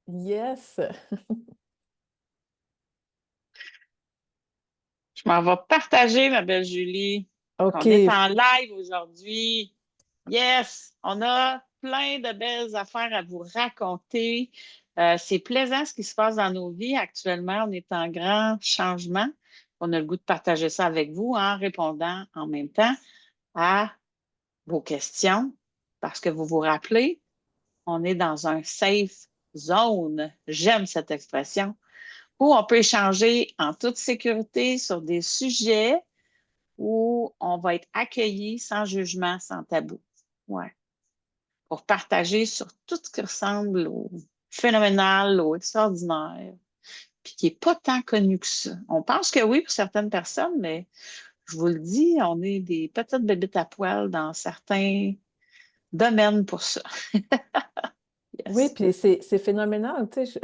Yes. Je m'en vais partager, ma belle Julie, qu'on est OK. en live aujourd'hui. Yes, on a plein de belles affaires à vous raconter. C'est plaisant ce qui se passe dans nos vies actuellement. On est en grand changement. On a le goût de partager ça avec vous en répondant en même temps à vos questions parce que vous vous rappelez, on est dans un safe zone. J'aime cette expression où on peut échanger en toute sécurité sur des sujets où on va être accueilli sans jugement, sans tabou. Ouais. Pour partager sur tout ce qui ressemble au phénoménal, au extraordinaire, puis qui n'est pas tant connu que ça. On pense que oui pour certaines personnes, mais je vous le dis, on est des petites bébites à poil dans certains domaines pour ça. Oui, Yes. puis c'est phénoménal. Tu sais,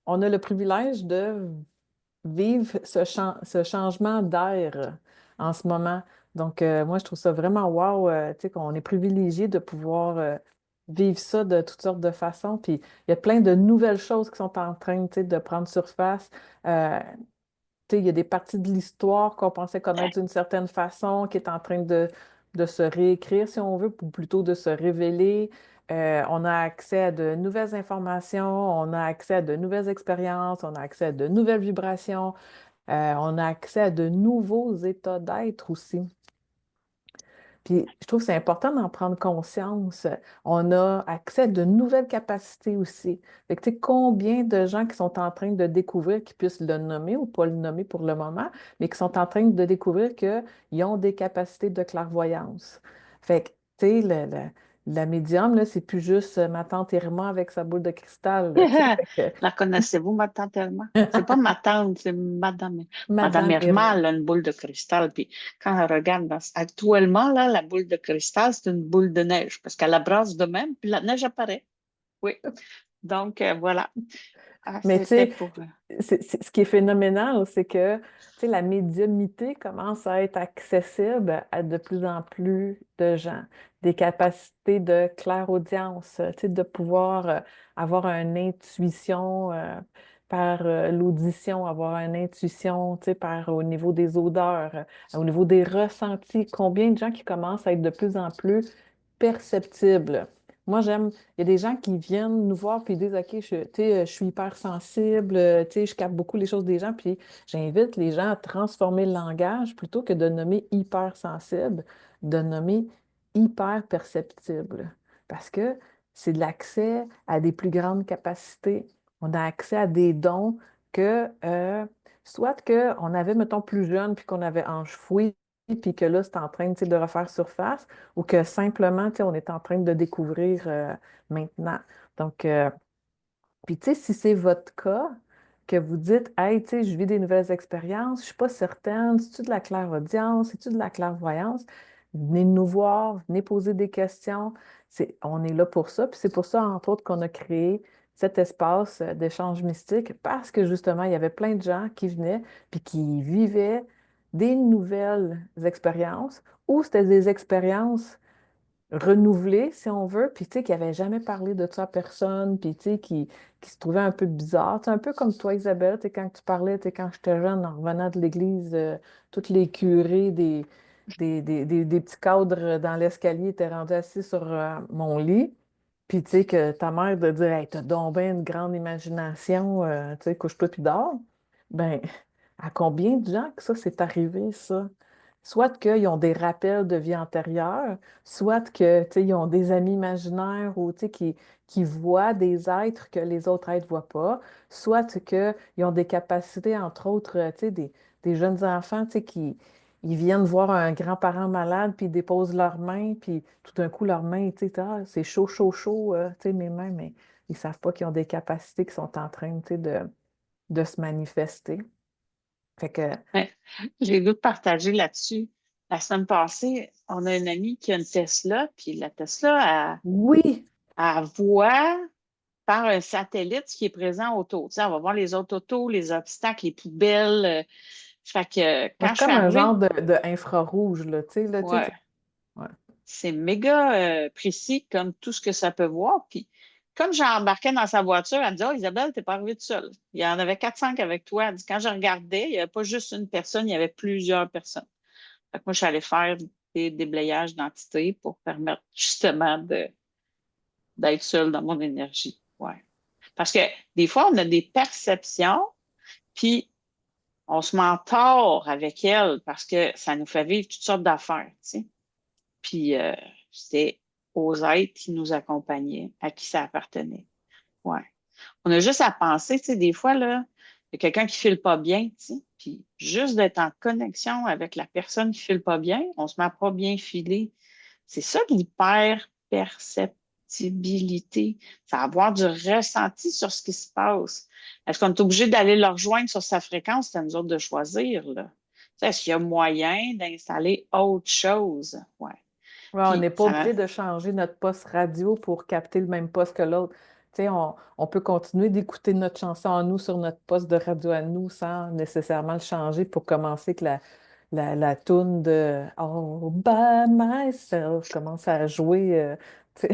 on a le privilège de vivre ce changement d'air en ce moment. Donc, moi, je trouve ça vraiment wow, tu sais, qu'on est privilégié de pouvoir vivre ça de toutes sortes de façons. Puis, il y a plein de nouvelles choses qui sont en train, tu sais, de prendre surface. Euh, Tu sais, il y a des parties de l'histoire qu'on pensait connaître d'une certaine façon, qui est en train de se réécrire, si on veut, ou plutôt de se révéler. On a accès à de nouvelles informations, on a accès à de nouvelles expériences, on a accès à de nouvelles vibrations, on a accès à de nouveaux états d'être aussi. Puis je trouve que c'est important d'en prendre conscience. On a accès à de nouvelles capacités aussi. Fait que, tu sais, combien de gens qui sont en train de découvrir, qui puissent le nommer ou pas le nommer pour le moment, mais qui sont en train de découvrir qu'ils ont des capacités de clairvoyance. Fait que, tu sais, la médium, là, c'est plus juste ma tante Irma avec sa boule de cristal, là, tu sais. Fait La connaissez-vous, ma tante Elma? C'est pas ma tante, c'est Madame. que Madame Madame Irma, Irma. elle a une boule de cristal. Puis quand elle regarde actuellement, là, la boule de cristal, c'est une boule de neige parce qu'elle la brasse de même, puis la neige apparaît. Oui. Donc, voilà. Ah, Mais tu c'était sais, pour. ce qui est phénoménal, c'est que tu sais, la médiumnité commence à être accessible à de plus en plus de gens. Des capacités de clairaudience, tu sais, de pouvoir avoir une intuition par l'audition, avoir une intuition, tu sais, par au niveau des odeurs, au niveau des ressentis. Combien de gens qui commencent à être de plus en plus perceptibles? Moi, j'aime, il y a des gens qui viennent nous voir puis ils disent, OK, tu sais, je suis hyper sensible, tu sais, je capte beaucoup les choses des gens, puis j'invite les gens à transformer le langage plutôt que de nommer hyper sensible, de nommer hyper perceptible. Parce que c'est de l'accès à des plus grandes capacités. On a accès à des dons que, soit qu'on avait, mettons, plus jeune, puis qu'on avait enfoui, puis que là, c'est en train, tu sais, de refaire surface ou que simplement, tu sais, on est en train de découvrir maintenant. Donc, puis tu sais, si c'est votre cas, que vous dites, hey, tu sais, je vis des nouvelles expériences, je suis pas certaine, c'est-tu de la clairaudience, c'est-tu de la clairvoyance? Venez nous voir, venez poser des questions. On est là pour ça. Puis c'est pour ça, entre autres, qu'on a créé cet espace d'échange mystique parce que justement, il y avait plein de gens qui venaient puis qui vivaient des nouvelles expériences ou c'était des expériences renouvelé, si on veut, puis tu sais, qui n'avait jamais parlé de ça à personne, puis tu sais, qui se trouvait un peu bizarre. C'est un peu comme toi, Isabelle, tu sais, quand tu parlais, tu sais, quand j'étais jeune, en revenant de l'église, tous les curés des petits cadres dans l'escalier étaient rendus assis sur mon lit, puis tu sais, que ta mère de dire, hey, t'as donc bien une grande imagination, tu sais, couche-toi puis dors. Ben, à combien de gens que ça c'est arrivé, ça? Soit qu'ils ont des rappels de vie antérieure, soit que, tu sais, ils ont des amis imaginaires ou, tu sais, qui voient des êtres que les autres êtres ne voient pas, soit qu'ils ont des capacités, entre autres, tu sais, des jeunes enfants, tu sais, qui ils viennent voir un grand-parent malade, puis ils déposent leurs mains, puis tout d'un coup, leurs mains, tu sais, ah, c'est chaud, chaud, chaud, tu sais, mes mains, mais ils ne savent pas qu'ils ont des capacités qui sont en train, tu sais, de se manifester. Fait que, Ouais. J'ai le goût de partager là-dessus. La semaine passée, on a une amie qui a une Tesla, puis la Tesla, oui, elle voit par un satellite ce qui est présent autour. Tu sais, on va voir les autres autos, les obstacles, les poubelles. Fait que c'est quand je suis comme un genre arrivée, de infrarouge, là, tu sais, là, ouais, ouais. c'est méga précis comme tout ce que ça peut voir. Puis comme j'embarquais dans sa voiture, elle me dit, oh, Isabelle, t'es pas arrivée toute seule. Il y en avait 4-5 avec toi. Elle dit, quand je regardais, il n'y avait pas juste une personne, il y avait plusieurs personnes. Fait que moi, je suis allée faire des déblayages d'identité pour permettre justement d'être seule dans mon énergie. Ouais. Parce que des fois, on a des perceptions, puis on se tort avec elles parce que ça nous fait vivre toutes sortes d'affaires, tu sais. Puis c'était aux êtres qui nous accompagnaient, à qui ça appartenait. Ouais. On a juste à penser, tu sais, des fois, là, il y a quelqu'un qui file pas bien, tu sais, puis juste d'être en connexion avec la personne qui file pas bien, on se met pas bien filer. C'est ça l'hyperperceptibilité. C'est avoir du ressenti sur ce qui se passe. Est-ce qu'on est obligé d'aller le rejoindre sur sa fréquence? C'est à nous autres de choisir, là. Tu sais, est-ce qu'il y a moyen d'installer autre chose? Ouais. Ouais, on Puis, n'est pas obligé de changer notre poste radio pour capter le même poste que l'autre. Tu sais, on peut continuer d'écouter notre chanson à nous sur notre poste de radio à nous sans nécessairement le changer pour commencer que la toune de All by myself commence à jouer. Tu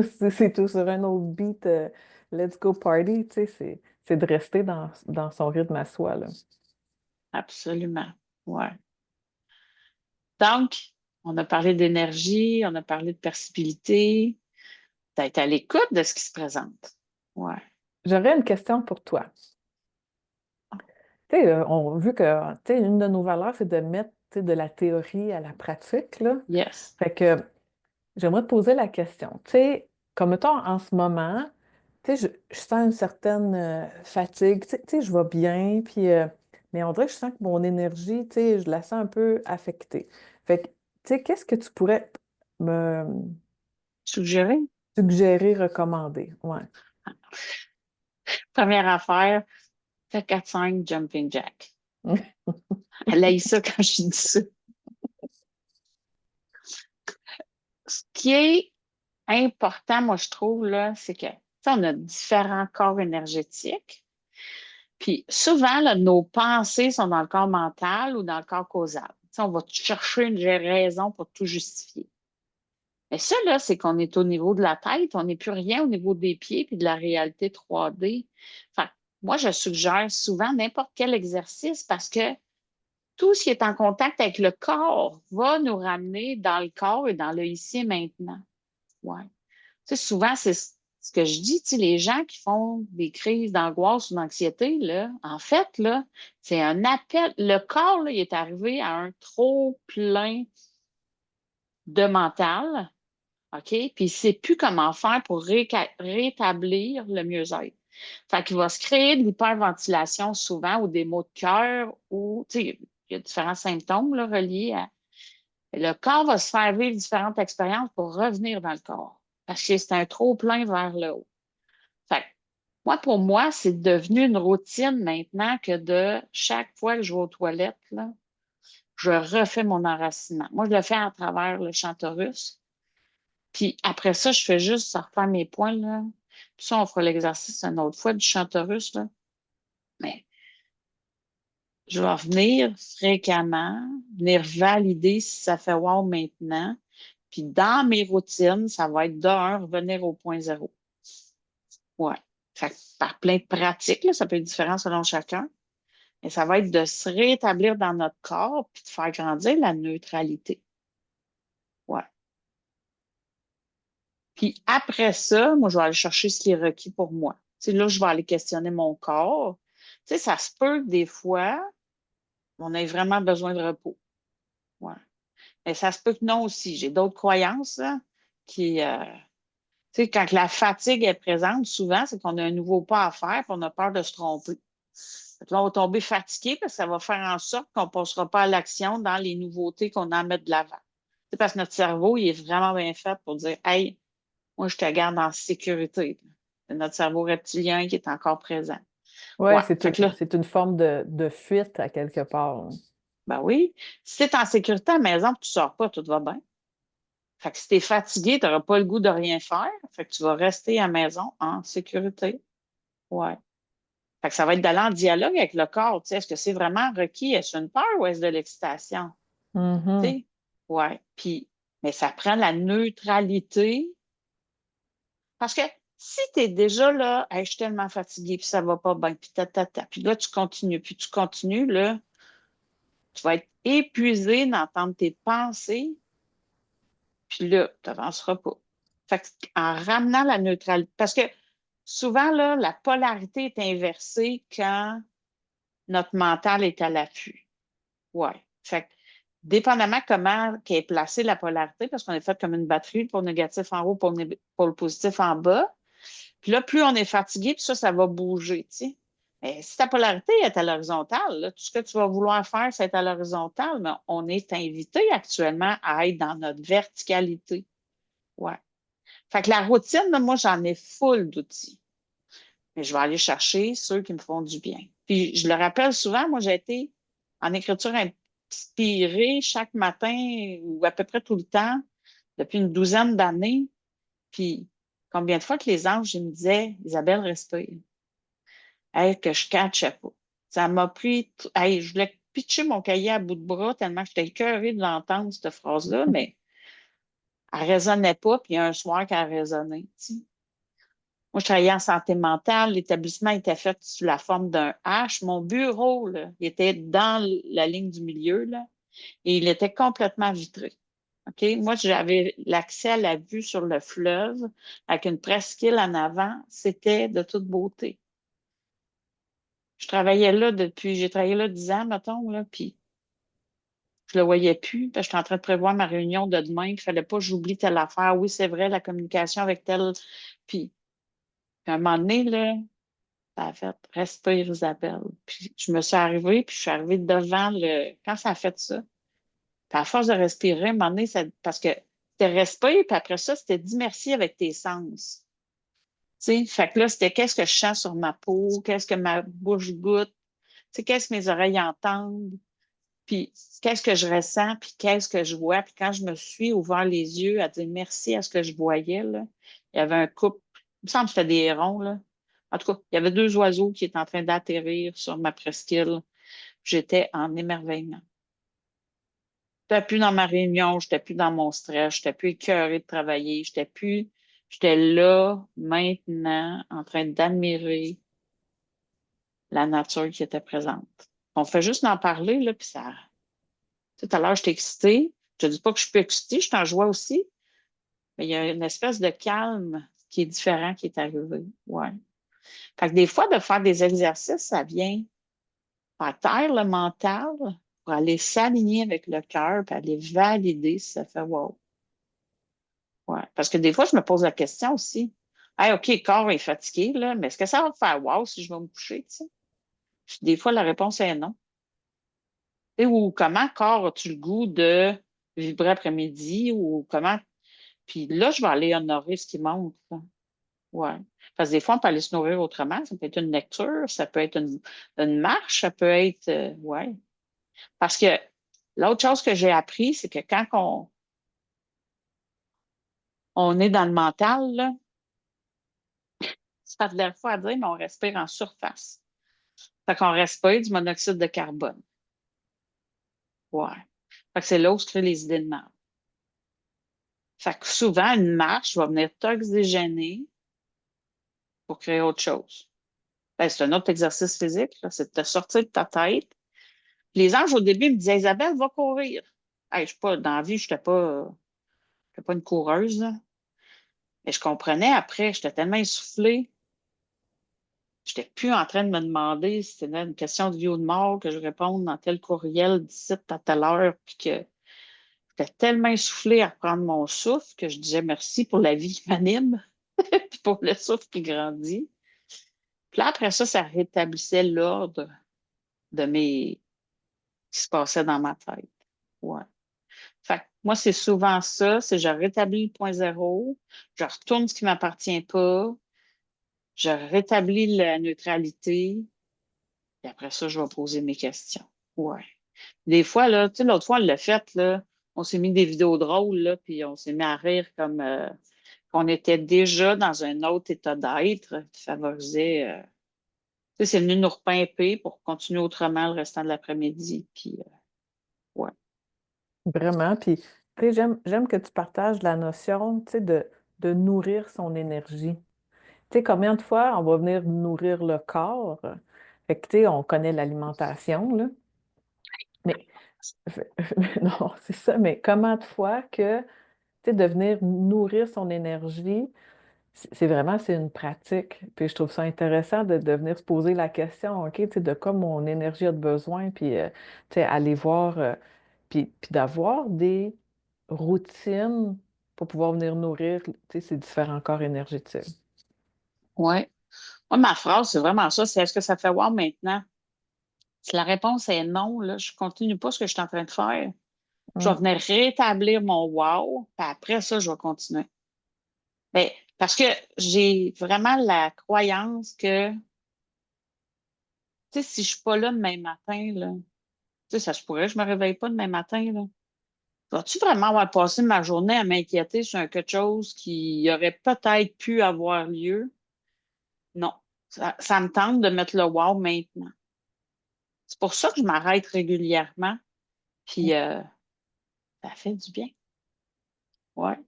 sais. C'est tout sur un autre beat. Let's go party. Tu sais, c'est de rester dans son rythme à soi, là. absolument. Ouais. Donc, on a parlé d'énergie, on a parlé de perceptibilité. Tu as été à l'écoute de ce qui se présente. Ouais. J'aurais une question pour toi. Tu sais, vu que tu sais, une de nos valeurs, c'est de mettre tu sais, de la théorie à la pratique, là. Yes. Fait que j'aimerais te poser la question. Tu sais, comme mettons en ce moment, tu sais, je sens une certaine fatigue. Tu sais, je vais bien, puis, mais on dirait que je sens que mon énergie, tu sais, je la sens un peu affectée. Fait que, tu sais, qu'est-ce que tu pourrais me Suggéré? suggérer, recommander? Ouais. Première affaire, fais 4-5 jumping jack. Elle a ça quand je dis ça. Ce qui est important, moi, je trouve, là, c'est que, tu sais, on a différents corps énergétiques. Puis souvent, là, nos pensées sont dans le corps mental ou dans le corps causal. Tu sais, on va chercher une raison pour tout justifier. Mais ça, là, c'est qu'on est au niveau de la tête, on n'est plus rien au niveau des pieds puis de la réalité 3D. Fait que moi, je suggère souvent n'importe quel exercice parce que tout ce qui est en contact avec le corps va nous ramener dans le corps et dans le ici et maintenant. Ouais. Tu sais, souvent, c'est ce que je dis, tu sais, les gens qui font des crises d'angoisse ou d'anxiété, là, en fait, là, c'est un appel. Le corps, là, il est arrivé à un trop plein de mental, OK? Puis il ne sait plus comment faire pour rétablir le mieux-être. Fait qu'il va se créer de l'hyperventilation souvent ou des maux de cœur ou, tu sais, il y a différents symptômes là, reliés à. Le corps va se faire vivre différentes expériences pour revenir dans le corps. Parce que c'est un trop-plein vers le haut. Fait que, moi, pour moi, c'est devenu une routine maintenant que de chaque fois que je vais aux toilettes, là, je refais mon enracinement. Moi, je le fais à travers le chantorus. Puis après ça, je fais juste refaire mes points, là. Puis ça, on fera l'exercice une autre fois du chantorus, là. Mais je vais revenir fréquemment, venir valider si ça fait wow maintenant. Puis dans mes routines, ça va être revenir au point zéro. Ouais. Fait que par plein de pratiques, là, ça peut être différent selon chacun, mais ça va être de se rétablir dans notre corps puis de faire grandir la neutralité. Ouais. Puis après ça, moi, je vais aller chercher ce qui est requis pour moi. Tu sais, là, je vais aller questionner mon corps. Tu sais, ça se peut que des fois, on ait vraiment besoin de repos. Ouais. Mais ça se peut que non aussi. J'ai d'autres croyances là, qui, tu sais, quand la fatigue est présente, souvent, c'est qu'on a un nouveau pas à faire et on a peur de se tromper. Fait que là, on va tomber fatigué parce que ça va faire en sorte qu'on ne passera pas à l'action dans les nouveautés qu'on a à mettre de l'avant. C'est parce que notre cerveau, il est vraiment bien fait pour dire, hey, moi, je te garde en sécurité. C'est notre cerveau reptilien qui est encore présent. Ouais, Ouais. Fait que là, c'est une forme de fuite à quelque part. ben oui, si tu es en sécurité à la maison et tu ne sors pas, tout va bien. Fait que si tu es fatigué, tu n'auras pas le goût de rien faire. Fait que tu vas rester à la maison en sécurité. Ouais. Fait que ça va être d'aller en dialogue avec le corps. Tu sais, est-ce que c'est vraiment requis? Est-ce une peur ou est-ce de l'excitation? Tu Mhm. sais? Ouais. Puis, mais ça prend la neutralité. Parce que si tu es déjà là, hey, je suis tellement fatiguée, puis ça va pas bien, puis puis là, puis tu continues, là, tu vas être épuisé d'entendre tes pensées, puis là, tu n'avanceras pas. Fait que, en ramenant la neutralité, parce que souvent, là, la polarité est inversée quand notre mental est à l'affût. Ouais. Fait que, dépendamment comment qu'est placée la polarité, parce qu'on est fait comme une batterie, pour le négatif en haut, pour le positif en bas. Puis là, plus on est fatigué, puis ça va bouger, tu sais. Mais si ta polarité est à l'horizontale, là, tout ce que tu vas vouloir faire, c'est à l'horizontale, mais on est invité actuellement à être dans notre verticalité. Ouais. Fait que la routine, là, moi, j'en ai full d'outils. Mais je vais aller chercher ceux qui me font du bien. Puis je le rappelle souvent, moi, j'ai été en écriture inspirée chaque matin ou à peu près tout le temps depuis une douzaine d'années. Puis combien de fois que les anges ils me disaient, Isabelle, respire. Hey, que je ne catchais pas. Ça m'a pris. Hey, je voulais pitcher mon cahier à bout de bras tellement que j'étais écœurée de l'entendre, cette phrase-là, mais elle ne résonnait pas, puis il y a un soir qu'elle a résonné. Tu sais. Moi, je travaillais en santé mentale. L'établissement était fait sous la forme d'un H. Mon bureau, là, il était dans la ligne du milieu, là, et il était complètement vitré. OK? Moi, j'avais l'accès à la vue sur le fleuve avec une presqu'île en avant. C'était de toute beauté. J'ai travaillé là 10 ans, mettons, là, puis je le voyais plus, parce que j'étais en train de prévoir ma réunion de demain, il fallait pas que j'oublie telle affaire. Oui, c'est vrai, la communication avec tel. Puis à un moment donné, là, ça a fait respire Isabelle. Puis je me suis arrivée, puis je suis arrivée devant le. Quand ça a fait ça, puis à force de respirer, à un moment donné, parce que c'était respire, puis après ça, c'était dis merci avec tes sens. Tu sais, fait que là, c'était qu'est-ce que je sens sur ma peau, qu'est-ce que ma bouche goûte, tu sais, qu'est-ce que mes oreilles entendent. Puis, qu'est-ce que je ressens, puis qu'est-ce que je vois. Puis, quand je me suis ouvert les yeux à dire merci à ce que je voyais, là, il y avait un couple, il me semble que c'était des hérons, là. En tout cas, il y avait deux oiseaux qui étaient en train d'atterrir sur ma presqu'île. J'étais en émerveillement. Je n'étais plus dans ma réunion, je n'étais plus dans mon stress, je n'étais plus écœurée de travailler, j'étais là, maintenant, en train d'admirer la nature qui était présente. On fait juste d'en parler, là, puis ça, tout à l'heure, j'étais excitée. Je ne dis pas que je suis plus excitée, je suis en joie aussi, mais il y a une espèce de calme qui est différent qui est arrivé. Ouais. Fait que des fois, de faire des exercices, ça vient par terre le mental pour aller s'aligner avec le cœur puis aller valider si ça fait wow. Ouais. Parce que des fois, je me pose la question aussi. Hey, OK, le corps est fatigué, là, mais est-ce que ça va me faire wow si je vais me coucher, tu sais? Puis des fois, la réponse est non. Ou comment corps as-tu le goût de vibrer après-midi ou comment. Puis là, je vais aller honorer ce qui manque. Là. Ouais. Parce que des fois, on peut aller se nourrir autrement. Ça peut être une lecture, ça peut être une marche, ça peut être. Ouais. Parce que l'autre chose que j'ai appris, c'est que quand on est dans le mental, là, ça a de l'air fou à dire, mais on respire en surface. Fait qu'on respire du monoxyde de carbone. Ouais. Fait que c'est là où se créent les idées de mal. Fait que souvent, une marche va venir t'oxygéner pour créer autre chose. Ben, c'est un autre exercice physique, là, c'est de te sortir de ta tête. Les anges, au début, me disaient, Isabelle, va courir. Hey, je suis pas, dans la vie, j'étais pas une coureuse, là. Mais je comprenais après, j'étais tellement essoufflée. J'étais plus en train de me demander si c'était une question de vie ou de mort que je réponde dans tel courriel d'ici à telle heure, puis que j'étais tellement essoufflée à reprendre mon souffle que je disais merci pour la vie qui m'anime, puis pour le souffle qui grandit. Puis là, après ça, ça rétablissait l'ordre de mes qui se passait dans ma tête. Ouais. Fait que moi, c'est souvent ça, c'est je rétablis le point zéro, je retourne ce qui ne m'appartient pas, je rétablis la neutralité, et après ça, je vais poser mes questions. Ouais. Des fois, là, tu sais, l'autre fois, on l'a fait, là, on s'est mis des vidéos drôles, là, puis on s'est mis à rire comme qu'on était déjà dans un autre état d'être qui favorisait. Tu sais, c'est venu nous repimper pour continuer autrement le restant de l'après-midi. Puis, ouais. Vraiment. Puis, tu sais, j'aime que tu partages la notion, tu sais, de nourrir son énergie. Tu sais, combien de fois on va venir nourrir le corps? Fait que, tu sais, on connaît l'alimentation, là. Mais, non, c'est ça, mais comment de fois que, tu sais, de venir nourrir son énergie, c'est vraiment, c'est une pratique. Puis je trouve ça intéressant de venir se poser la question, OK, tu sais, de quoi mon énergie a de besoin, puis, tu sais, aller voir, puis d'avoir des routines pour pouvoir venir nourrir, tu sais, ces différents corps énergétiques. Ouais. Moi, ma phrase, c'est vraiment ça, c'est est-ce que ça fait wow maintenant? Si la réponse est non, là, je continue pas ce que je suis en train de faire. Je vais Mm. venir rétablir mon wow, puis après ça, je vais continuer. Ben, parce que j'ai vraiment la croyance que, tu sais, si je suis pas là demain matin, là, tu sais, ça se pourrait, je me réveille pas demain matin, là. Vas-tu vraiment avoir passé ma journée à m'inquiéter sur quelque chose qui aurait peut-être pu avoir lieu? Non. Ça me tente de mettre le wow maintenant. C'est pour ça que je m'arrête régulièrement, puis ça fait du bien. Ouais,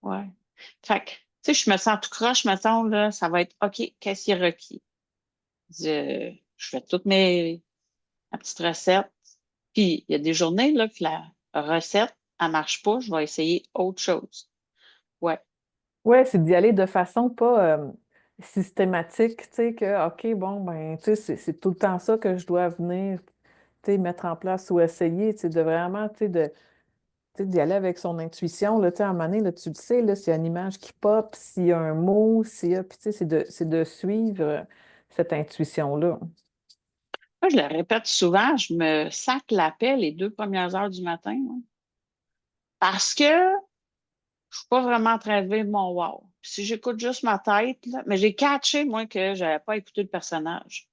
ouais. Fait que, tu sais, je me sens tout croche, mettons, là, ça va être OK, qu'est-ce qui est requis? Je fais toutes ma petite recette. Puis, il y a des journées, là, que la recette, elle marche pas, je vais essayer autre chose. Ouais, Ouais, c'est d'y aller de façon pas systématique, tu sais, que, OK, bon, ben, tu sais, c'est tout le temps ça que je dois venir, tu sais, mettre en place ou essayer, tu sais, de vraiment, tu sais, d'y aller avec son intuition, là, tu sais, à un moment donné, là, tu le sais, là, s'il y a une image qui pop, s'il y a un mot, s'il y a, puis tu sais, c'est de suivre cette intuition-là. moi, je le répète souvent, je me sac la paix les 2 premières heures du matin, moi, parce que je suis pas vraiment en train de vivre mon wow. Puis si j'écoute juste ma tête, là, mais j'ai catché, moi, que j'avais pas écouté le personnage.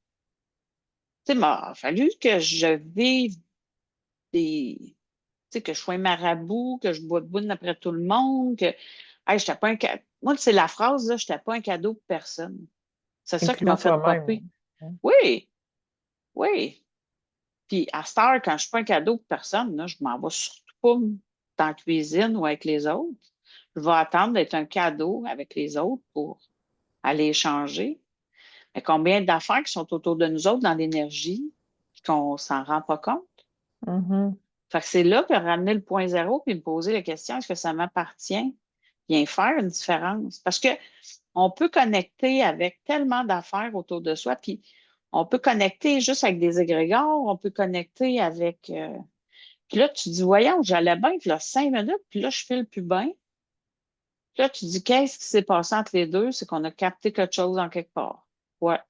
Tu sais, il m'a fallu que je vive des, tu sais, que je sois un marabout, que je bois boune après tout le monde, que, hey, j'étais pas un cadeau. Moi, c'est la phrase, là, j'étais pas un cadeau pour personne. C'est ça qui m'a Incluant fait toi-même. popper. Oui, oui. Puis à cette heure, quand je suis pas un cadeau pour personne, là, je m'en vais surtout pas dans la cuisine ou avec les autres. Je vais attendre d'être un cadeau avec les autres pour aller échanger. Mais combien d'affaires qui sont autour de nous autres dans l'énergie, puis qu'on s'en rend pas compte? Mhm. Fait que c'est là que ramener le point zéro puis me poser la question, est-ce que ça m'appartient? Bien faire une différence. Parce que on peut connecter avec tellement d'affaires autour de soi, puis on peut connecter juste avec des égrégores, on peut connecter avec. Puis là, tu dis, voyons, j'allais bien, puis là, 5 minutes, puis là, je file plus bien. Puis là, tu dis, qu'est-ce qui s'est passé entre les deux? C'est qu'on a capté quelque chose en quelque part. Ouais.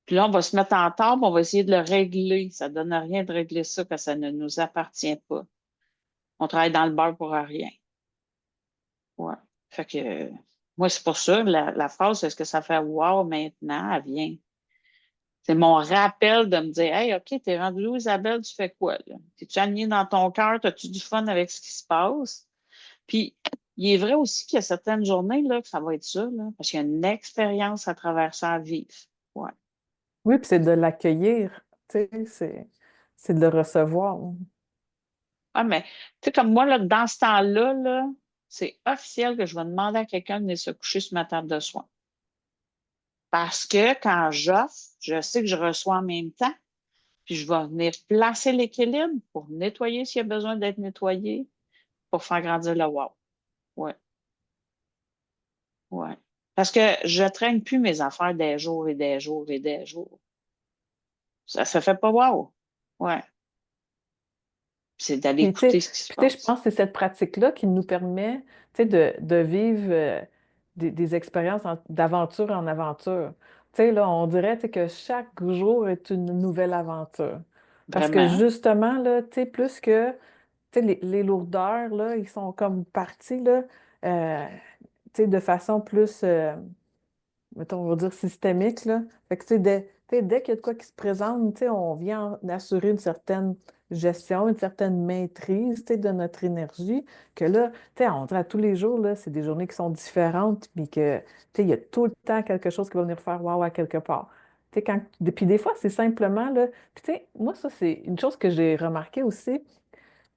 Puis là, on va se mettre en table, on va essayer de le régler. Ça ne donne rien de régler ça parce que ça ne nous appartient pas. On travaille dans le beurre pour rien. Ouais. Fait que moi, c'est pour ça, la phrase, est-ce que ça fait wow maintenant? Elle vient. C'est mon rappel de me dire, hey, OK, t'es rendu où, Isabelle, tu fais quoi, là? T'es-tu aligné dans ton cœur? T'as-tu du fun avec ce qui se passe? Puis, il est vrai aussi qu'il y a certaines journées, là, que ça va être ça, là, parce qu'il y a une expérience à travers ça à vivre. Ouais. Oui, puis c'est de l'accueillir, tu sais, c'est de le recevoir. Ah, mais, tu sais, comme moi, là, dans ce temps-là, là, c'est officiel que je vais demander à quelqu'un de venir se coucher sur ma table de soins. Parce que quand j'offre, je sais que je reçois en même temps, puis je vais venir placer l'équilibre pour nettoyer s'il y a besoin d'être nettoyé, pour faire grandir le wow. Ouais, ouais. Parce que je traîne plus mes affaires des jours et des jours et des jours. Ça fait pas wow. Ouais. C'est d'aller Puis, tu sais, écouter ce qui se puis, tu sais, je passe. pense que c'est cette pratique-là qui nous permet, tu sais, de vivre des expériences d'aventure en aventure. Tu sais, là, on dirait, tu sais, que chaque jour est une nouvelle aventure. Parce que Vraiment. justement, là, tu sais, plus que, tu sais, les lourdeurs, là, ils sont comme partis, là, tu sais, de façon plus, mettons, on va dire systémique, là. Fait que, tu sais, dès qu'il y a de quoi qui se présente, tu sais, on vient assurer une certaine gestion, une certaine maîtrise, tu sais, de notre énergie, que là, tu sais, on dirait à tous les jours, là, c'est des journées qui sont différentes, puis que, tu sais, il y a tout le temps quelque chose qui va venir faire wow à quelque part. Tu sais, puis des fois, c'est simplement, là, puis tu sais, moi, ça, c'est une chose que j'ai remarqué aussi,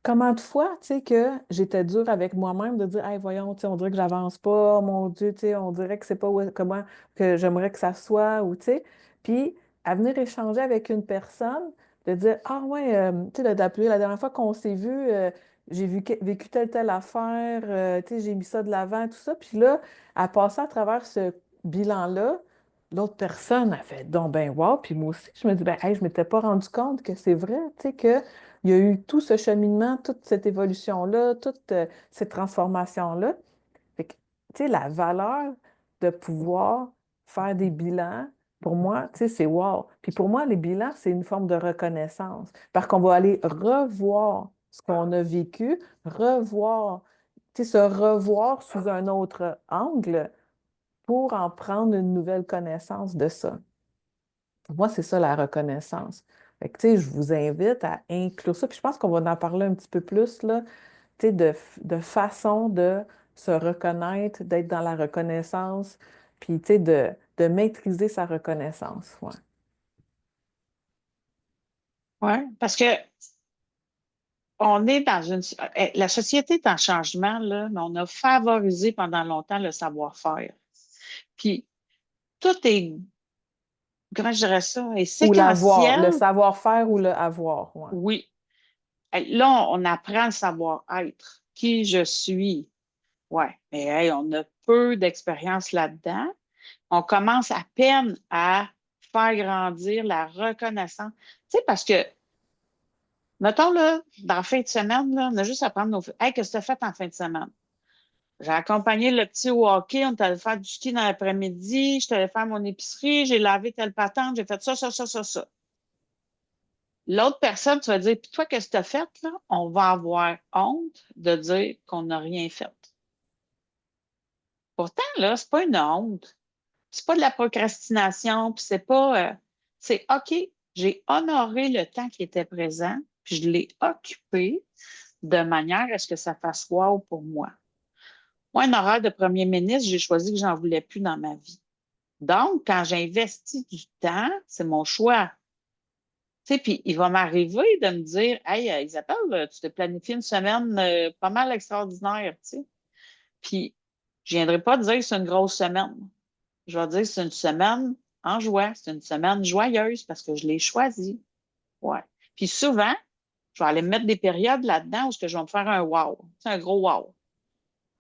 comment de fois, tu sais, que j'étais dure avec moi-même de dire, hey, voyons, tu sais, on dirait que j'avance pas, mon Dieu, tu sais, on dirait que c'est pas comment que j'aimerais que ça soit, ou tu sais. Puis, à venir échanger avec une personne, de dire, ah ouais, tu sais, d'appeler la dernière fois qu'on s'est vu, j'ai vécu telle affaire, tu sais, j'ai mis ça de l'avant, tout ça. Puis là, à passer à travers ce bilan-là, l'autre personne a fait, donc, ben, wow. Puis moi aussi, je me dis, ben, hey, je m'étais pas rendu compte que c'est vrai, tu sais, que il y a eu tout ce cheminement, toute cette évolution-là, toute cette transformation-là. Fait que, tu sais, la valeur de pouvoir faire des bilans, pour moi, tu sais, c'est wow. Puis pour moi, les bilans, c'est une forme de reconnaissance. Parce qu'on va aller revoir ce qu'on a vécu, revoir, tu sais, se revoir sous un autre angle pour en prendre une nouvelle connaissance de ça. Pour moi, c'est ça la reconnaissance. Fait que, tu sais, je vous invite à inclure ça. Puis je pense qu'on va en parler un petit peu plus, là, tu sais, de façon de se reconnaître, d'être dans la reconnaissance, puis, tu sais, de maîtriser sa reconnaissance. Ouais. Ouais, parce que on est dans une. La société est en changement, là, mais on a favorisé pendant longtemps le savoir-faire. Puis tout est, comment je dirais ça, est Ou l'avoir, séquentiel. le savoir-faire ou le avoir. Ouais. Oui. Là, on apprend le savoir-être, qui je suis. Ouais, mais hey, on a peu d'expérience là-dedans. On commence à peine à faire grandir la reconnaissance. Tu sais, parce que, mettons, là, dans la fin de semaine, là, on a juste à prendre nos. Hey, qu'est-ce que tu as fait en fin de semaine? J'ai accompagné le petit au hockey, on est allé faire du ski dans l'après-midi, je suis allée faire mon épicerie, j'ai lavé telle patente, j'ai fait ça, ça, ça, ça, ça. L'autre personne, tu vas dire, puis toi, qu'est-ce que tu as fait, là? On va avoir honte de dire qu'on n'a rien fait. Pourtant, là, c'est pas une honte. C'est pas de la procrastination, puis c'est pas. C'est OK, j'ai honoré le temps qui était présent, puis je l'ai occupé de manière à ce que ça fasse wow pour moi. Moi, un horaire de premier ministre, j'ai choisi que j'en voulais plus dans ma vie. Donc, quand j'investis du temps, c'est mon choix. Tu sais, puis il va m'arriver de me dire, hey, Isabelle, tu t'es planifié une semaine pas mal extraordinaire, tu sais. Puis, je viendrai pas dire que c'est une grosse semaine. Je vais dire que c'est une semaine en joie, c'est une semaine joyeuse parce que je l'ai choisie. Ouais. Puis souvent, je vais aller me mettre des périodes là-dedans où je vais me faire un wow. C'est un gros wow.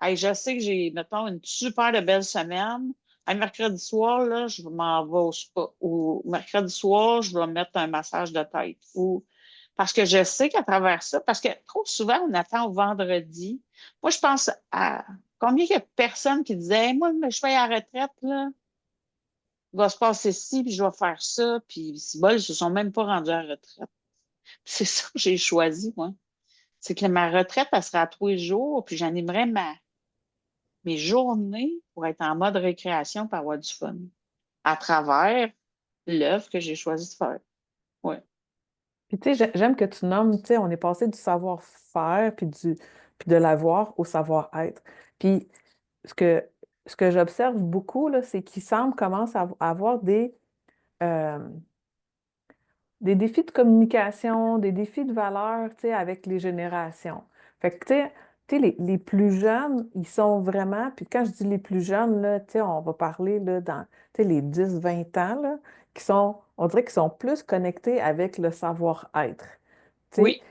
Hey, je sais que j'ai, mettons, une super de belle semaine. Un mercredi soir, là, je m'en vais au spa. Ou mercredi soir, je vais mettre un massage de tête. Ou parce que je sais qu'à travers ça, parce que trop souvent, on attend au vendredi. Moi, je pense à combien il y a de personnes qui disaient, hey, moi, je fais à la retraite, là. Il va se passer ci, puis je vais faire ça. Puis, si bol, ils se sont même pas rendus à la retraite. C'est ça que j'ai choisi, moi. C'est que ma retraite, elle sera à tous les jours, puis j'animerai mes journées pour être en mode récréation pour avoir du fun à travers l'œuvre que j'ai choisi de faire. Oui. Puis, tu sais, j'aime que tu nommes, tu sais, on est passé du savoir-faire puis de l'avoir au savoir-être. Puis, ce que, ce que j'observe beaucoup, là, c'est qu'il semble commence à avoir euh, des défis de communication, des défis de valeur, tu sais, avec les générations. Fait que, tu sais, les plus jeunes, ils sont vraiment, puis quand je dis les plus jeunes, là, tu sais, on va parler, là, dans, tu sais, les 10 20 ans, là, qui sont, on dirait qu'ils sont plus connectés avec le savoir-être, tu sais. Oui,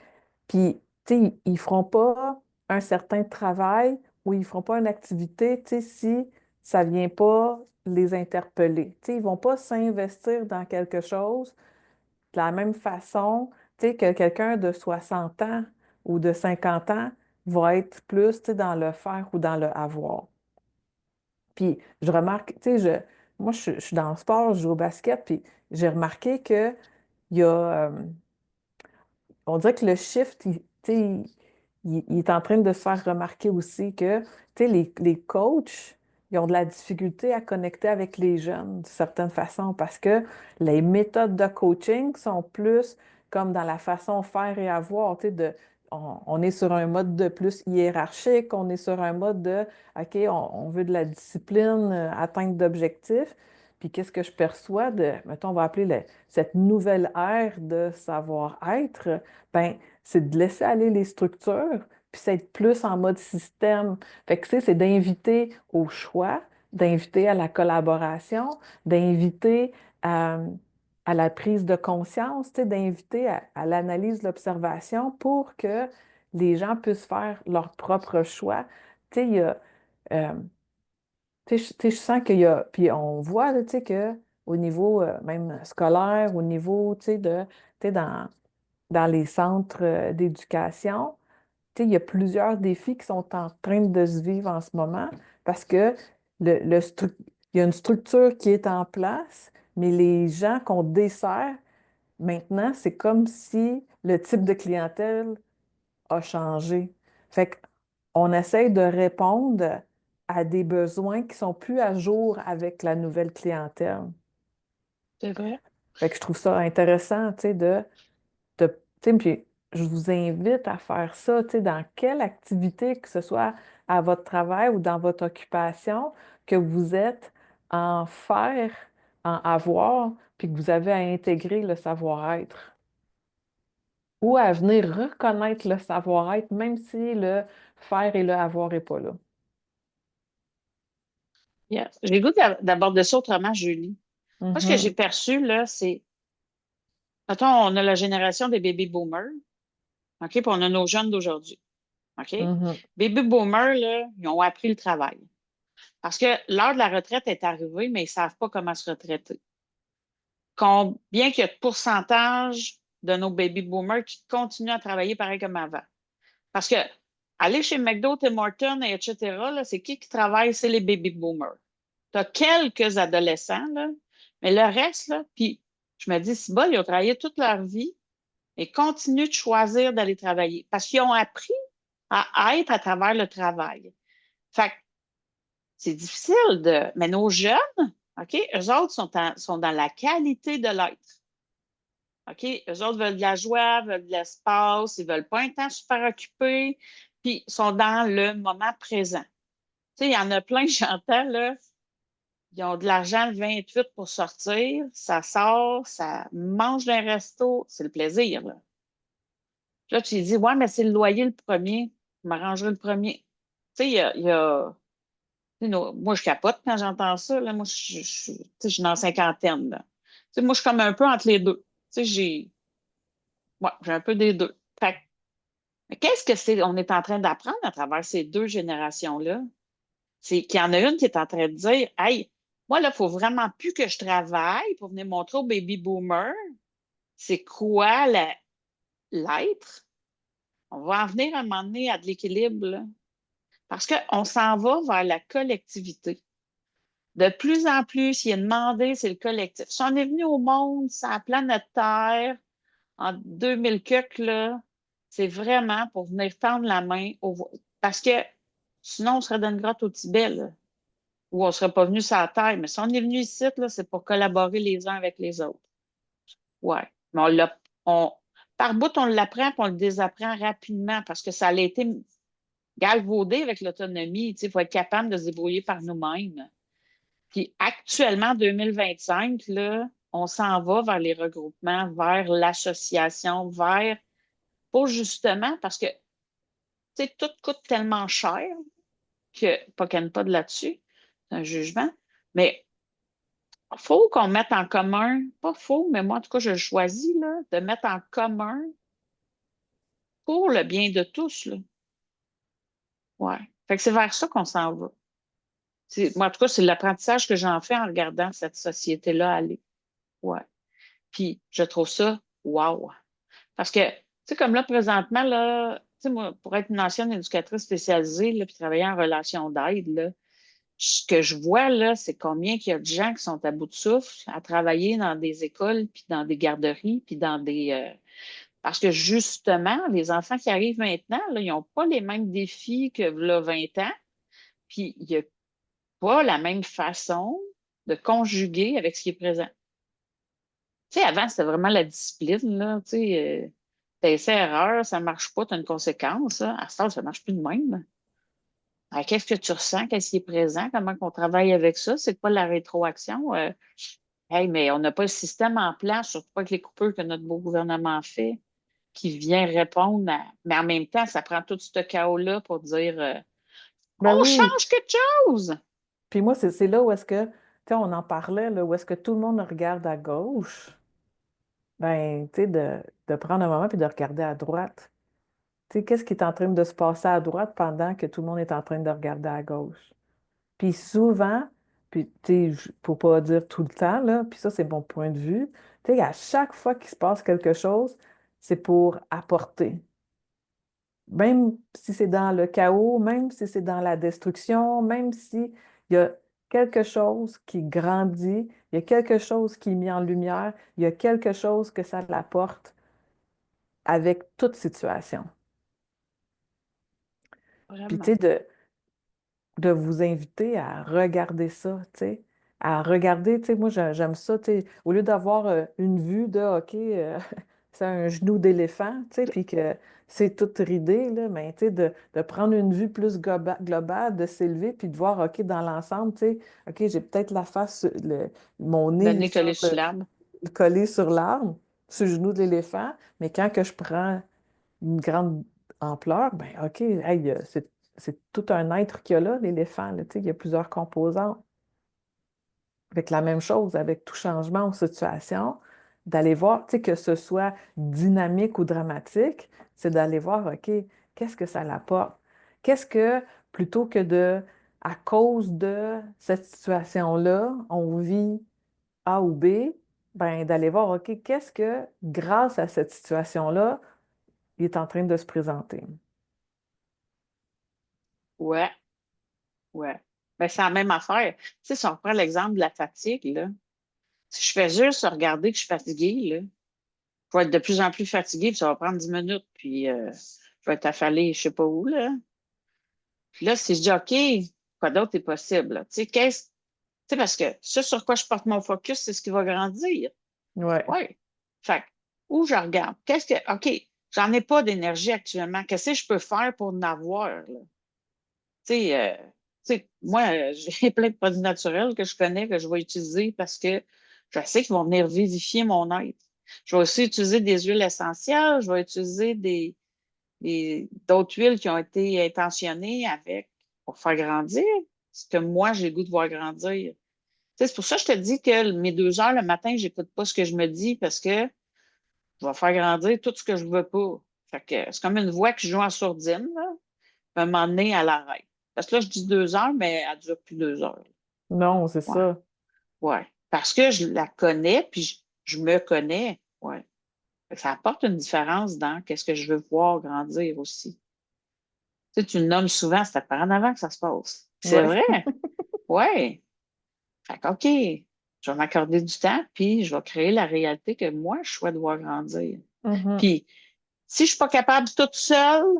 Puis, tu sais, ils feront pas un certain travail ou ils feront pas une activité, tu sais, si ça vient pas les interpeller. Tu sais, ils vont pas s'investir dans quelque chose de la même façon, tu sais, que quelqu'un de 60 ans ou de 50 ans va être plus, tu sais, dans le faire ou dans le avoir. Puis je remarque, tu sais, moi, je suis dans le sport, je joue au basket, puis j'ai remarqué que il y a, on dirait que le shift, tu sais, il est en train de se faire remarquer aussi que, tu sais, les coachs, ils ont de la difficulté à connecter avec les jeunes d'une certaine façon parce que les méthodes de coaching sont plus comme dans la façon faire et avoir, tu sais, on est sur un mode de plus hiérarchique, on est sur un mode de, OK, on veut de la discipline, atteinte d'objectifs. Puis qu'est-ce que je perçois de, mettons, on va appeler cette nouvelle ère de savoir-être, ben, c'est de laisser aller les structures, puis c'est être plus en mode système. Fait que, tu sais, c'est d'inviter au choix, d'inviter à la collaboration, d'inviter à, à la prise de conscience, tu sais, d'inviter à l'analyse, l'observation pour que les gens puissent faire leur propre choix. Tu sais, il y a... euh, tu sais, je sens qu'il y a, puis on voit, là, tu sais, que au niveau même scolaire, au niveau, tu sais, dans les centres d'éducation, tu sais, il y a plusieurs défis qui sont en train de se vivre en ce moment parce que il y a une structure qui est en place, mais les gens qu'on dessert maintenant, c'est comme si le type de clientèle a changé. Fait qu'on essaye de répondre à des besoins qui sont plus à jour avec la nouvelle clientèle. C'est vrai. Fait que je trouve ça intéressant, tu sais, tu sais, puis je vous invite à faire ça, tu sais, dans quelle activité, que ce soit à votre travail ou dans votre occupation, que vous êtes en faire, en avoir, puis que vous avez à intégrer le savoir-être. Ou à venir reconnaître le savoir-être, même si le faire et le avoir n'est pas là. Yeah. J'ai le goût d'aborder ça autrement, Julie. Moi, ce que j'ai Mhm, perçu, là, c'est, mettons, on a la génération des baby boomers, OK, puis on a nos jeunes d'aujourd'hui, OK? mhm. Baby boomers, là, ils ont appris le travail. Parce que l'heure de la retraite est arrivée, mais ils ne savent pas comment se retraiter. Combien qu'il y a de pourcentage de nos baby boomers qui continuent à travailler pareil comme avant? Parce que aller chez McDo, Tim Hortons, et etc., là, c'est qui travaille? C'est les baby boomers. Tu as quelques adolescents, là, mais le reste, là, puis je me dis, c'est bon, ils ont travaillé toute leur vie et continuent de choisir d'aller travailler parce qu'ils ont appris à être à travers le travail. Fait que c'est difficile de. Mais nos jeunes, OK, eux autres sont dans la qualité de l'être. OK? Eux autres veulent de la joie, veulent de l'espace, ils veulent pas un temps super occupé, puis ils sont dans le moment présent. Tu sais, il y en a plein que j'entends, là, ils ont de l'argent le 28 pour sortir, ça sort, ça mange d'un resto, c'est le plaisir, là. Puis là, tu lui dis, ouais, mais c'est le loyer le premier, je m'arrangerai le premier. Tu sais, tu sais, moi, je capote quand j'entends ça, là. Moi, tu sais, je suis dans la cinquantaine, là. Tu sais, moi, je suis comme un peu entre les deux. Tu sais, ouais, j'ai un peu des deux. Fait que mais qu'est-ce que c'est on est en train d'apprendre à travers ces deux générations-là? C'est qu'il y en a une qui est en train de dire, hey, moi, là, il faut vraiment plus que je travaille pour venir montrer aux baby boomers c'est quoi l'être. On va en venir à un moment donné à de l'équilibre, là. Parce qu'on s'en va vers la collectivité. De plus en plus, ce qui est demandé, c'est le collectif. Si on est venu au monde, sur la planète Terre, en 2000 quelques, là, c'est vraiment pour venir tendre la main parce que sinon, on serait dans une grotte au Tibet, là, où on ne serait pas venu sur la Terre. Mais si on est venu ici, là, c'est pour collaborer les uns avec les autres. Ouais. Mais par bout, on l'apprend puis on le désapprend rapidement parce que ça a été galvaudé avec l'autonomie. Il faut être capable de se débrouiller par nous-mêmes. Puis actuellement, 2025, là, on s'en va vers les regroupements, vers l'association, vers pour justement parce que tu sais, tout coûte tellement cher que pas qu'elle pas de là-dessus, c'est un jugement. Mais il faut qu'on mette en commun, pas faux, mais moi, en tout cas, je choisis là, de mettre en commun pour le bien de tous. Là. Ouais. Fait que c'est vers ça qu'on s'en va. Moi, en tout cas, c'est l'apprentissage que j'en fais en regardant cette société-là aller. Ouais. Puis je trouve ça wow. Parce que, tu sais, comme là, présentement, là, tu sais, moi, pour être une ancienne éducatrice spécialisée, là, puis travailler en relation d'aide, là, ce que je vois, là, c'est combien il y a de gens qui sont à bout de souffle à travailler dans des écoles, puis dans des garderies, puis dans des... Parce que, justement, les enfants qui arrivent maintenant, là, ils n'ont pas les mêmes défis que là, 20 ans, puis il n'y a pas la même façon de conjuguer avec ce qui est présent. Tu sais, avant, c'était vraiment la discipline, là. Tu sais, t'as essai erreur, ça marche pas, t'as une conséquence. Là. À ce temps, ça marche plus de même. Qu'est-ce que tu ressens? Qu'est-ce qui est présent? Comment on travaille avec ça? C'est quoi la rétroaction? Hey, mais on n'a pas le système en place, surtout pas avec les coupures que notre beau gouvernement fait, qui vient répondre Mais en même temps, ça prend tout ce chaos-là pour dire Ben on oui. change quelque chose. Puis moi, c'est là où est-ce que, tu sais, on en parlait, là, où est-ce que tout le monde regarde à gauche. Ben, tu sais, de prendre un moment puis de regarder à droite. Tu sais, qu'est-ce qui est en train de se passer à droite pendant que tout le monde est en train de regarder à gauche? Puis souvent, puis tu sais, pour pas dire tout le temps, là, puis ça, c'est mon point de vue, tu sais, à chaque fois qu'il se passe quelque chose, c'est pour apporter. Même si c'est dans le chaos, même si c'est dans la destruction, même si il y a quelque chose qui grandit, il y a quelque chose qui est mis en lumière, il y a quelque chose que ça l'apporte avec toute situation. Puis, tu Vraiment. sais, de vous inviter à regarder ça, tu sais, à regarder, tu sais, moi j'aime ça, tu sais, au lieu d'avoir une vue de, OK, c'est un genou d'éléphant, tu sais, puis que c'est tout ridé, là, mais tu sais, de prendre une vue plus globale, de s'élever, puis de voir, OK, dans l'ensemble, tu sais, OK, j'ai peut-être la face, mon Le nez nez collé sur l'arbre. collé sur l'arbre, sur le genou de l'éléphant, mais quand que je prends une grande ampleur, ben OK, hey, c'est tout un être qu'il y a là, l'éléphant, là, tu sais, il y a plusieurs composants. Avec la même chose, avec tout changement ou situation, d'aller voir, tu sais, que ce soit dynamique ou dramatique, c'est d'aller voir, OK, qu'est-ce que ça l'apporte? Qu'est-ce que, plutôt que à cause de cette situation-là, on vit A ou B, ben d'aller voir, OK, qu'est-ce que, grâce à cette situation-là, il est en train de se présenter. Ouais, ouais. Ben, c'est la même affaire. Tu sais, si on reprend l'exemple de la fatigue, là, si je fais juste regarder que je suis fatiguée, là, je vais être de plus en plus fatiguée, puis ça va prendre 10 minutes, puis je vais être affalée, je sais pas où, là. Puis là, si je dis, OK, quoi d'autre est possible, là? Tu sais, parce que ce sur quoi je porte mon focus, c'est ce qui va grandir. Ouais. Oui. Fait que, où je regarde, OK, j'en ai pas d'énergie actuellement. Qu'est-ce que je peux faire pour en avoir, là? Moi, j'ai plein de produits naturels que je connais, que je vais utiliser parce que je sais qu'ils vont venir vivifier mon être. Je vais aussi utiliser des huiles essentielles, je vais utiliser d'autres huiles qui ont été intentionnées pour faire grandir ce que moi, j'ai le goût de voir grandir. C'est pour ça que je te dis que mes 2 heures le matin, j'écoute pas ce que je me dis parce que je vais faire grandir tout ce que je veux pas. Fait que c'est comme une voix qui joue en sourdine, là. Puis à un moment donné, elle arrête. Parce que là, je dis 2 heures, mais elle dure plus 2 heures. Non, c'est Ouais, ça. ouais. Parce que je la connais, puis je me connais. Ouais. Fait que ça apporte une différence dans qu'est-ce que je veux voir grandir aussi. Tu sais, tu le nommes souvent, c'est par en avant que ça se passe. C'est Ouais. vrai. Ouais. Fait que, OK, je vais m'accorder du temps, puis je vais créer la réalité que moi, je souhaite voir grandir. Mhm. Puis, si je ne suis pas capable toute seule,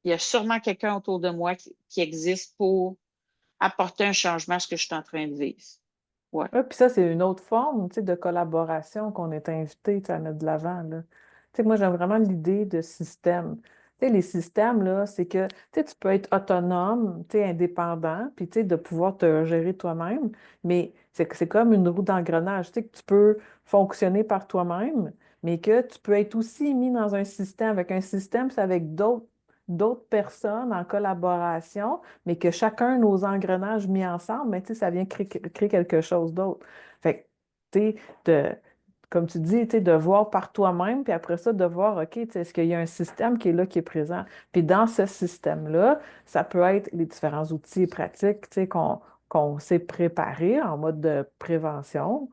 il y a sûrement quelqu'un autour de moi qui existe pour apporter un changement à ce que je suis en train de vivre. Ouais. Ouais, puis ça, c'est une autre forme, tu sais, de collaboration qu'on est invité, tu sais, à mettre de l'avant, là. Tu sais, moi, j'aime vraiment l'idée de système. Tu sais, les systèmes, là, c'est que, tu sais, tu peux être autonome, tu sais, indépendant, puis, tu sais, de pouvoir te gérer toi-même, mais c'est comme une roue d'engrenage, tu sais, que tu peux fonctionner par toi-même, mais que tu peux être aussi mis dans un système. Avec un système, c'est avec d'autres personnes en collaboration, mais que chacun nos engrenages mis ensemble, mais tu sais, ça vient créer quelque chose d'autre. Fait que, tu sais, comme tu dis, tu sais, de voir par toi-même, puis après ça, de voir, OK, tu sais, est-ce qu'il y a un système qui est là, qui est présent? Puis dans ce système-là, ça peut être les différents outils et pratiques, tu sais, qu'on s'est préparés en mode de prévention,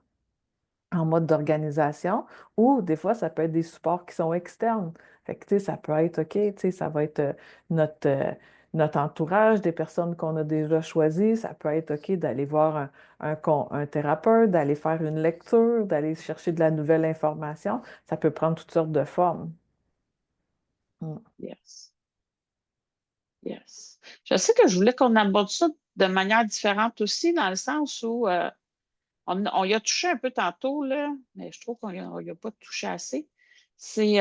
en mode d'organisation, ou des fois, ça peut être des supports qui sont externes. Fait que, tu sais, ça peut être, OK, tu sais, ça va être notre, euh, notre entourage, des personnes qu'on a déjà choisies. Ça peut être, OK, d'aller voir un thérapeute, d'aller faire une lecture, d'aller chercher de la nouvelle information. Ça peut prendre toutes sortes de formes. Mm. Yes. Yes. Je sais que je voulais qu'on aborde ça de manière différente aussi, dans le sens où on y a touché un peu tantôt, là, mais je trouve qu'on n'y a pas touché assez. C'est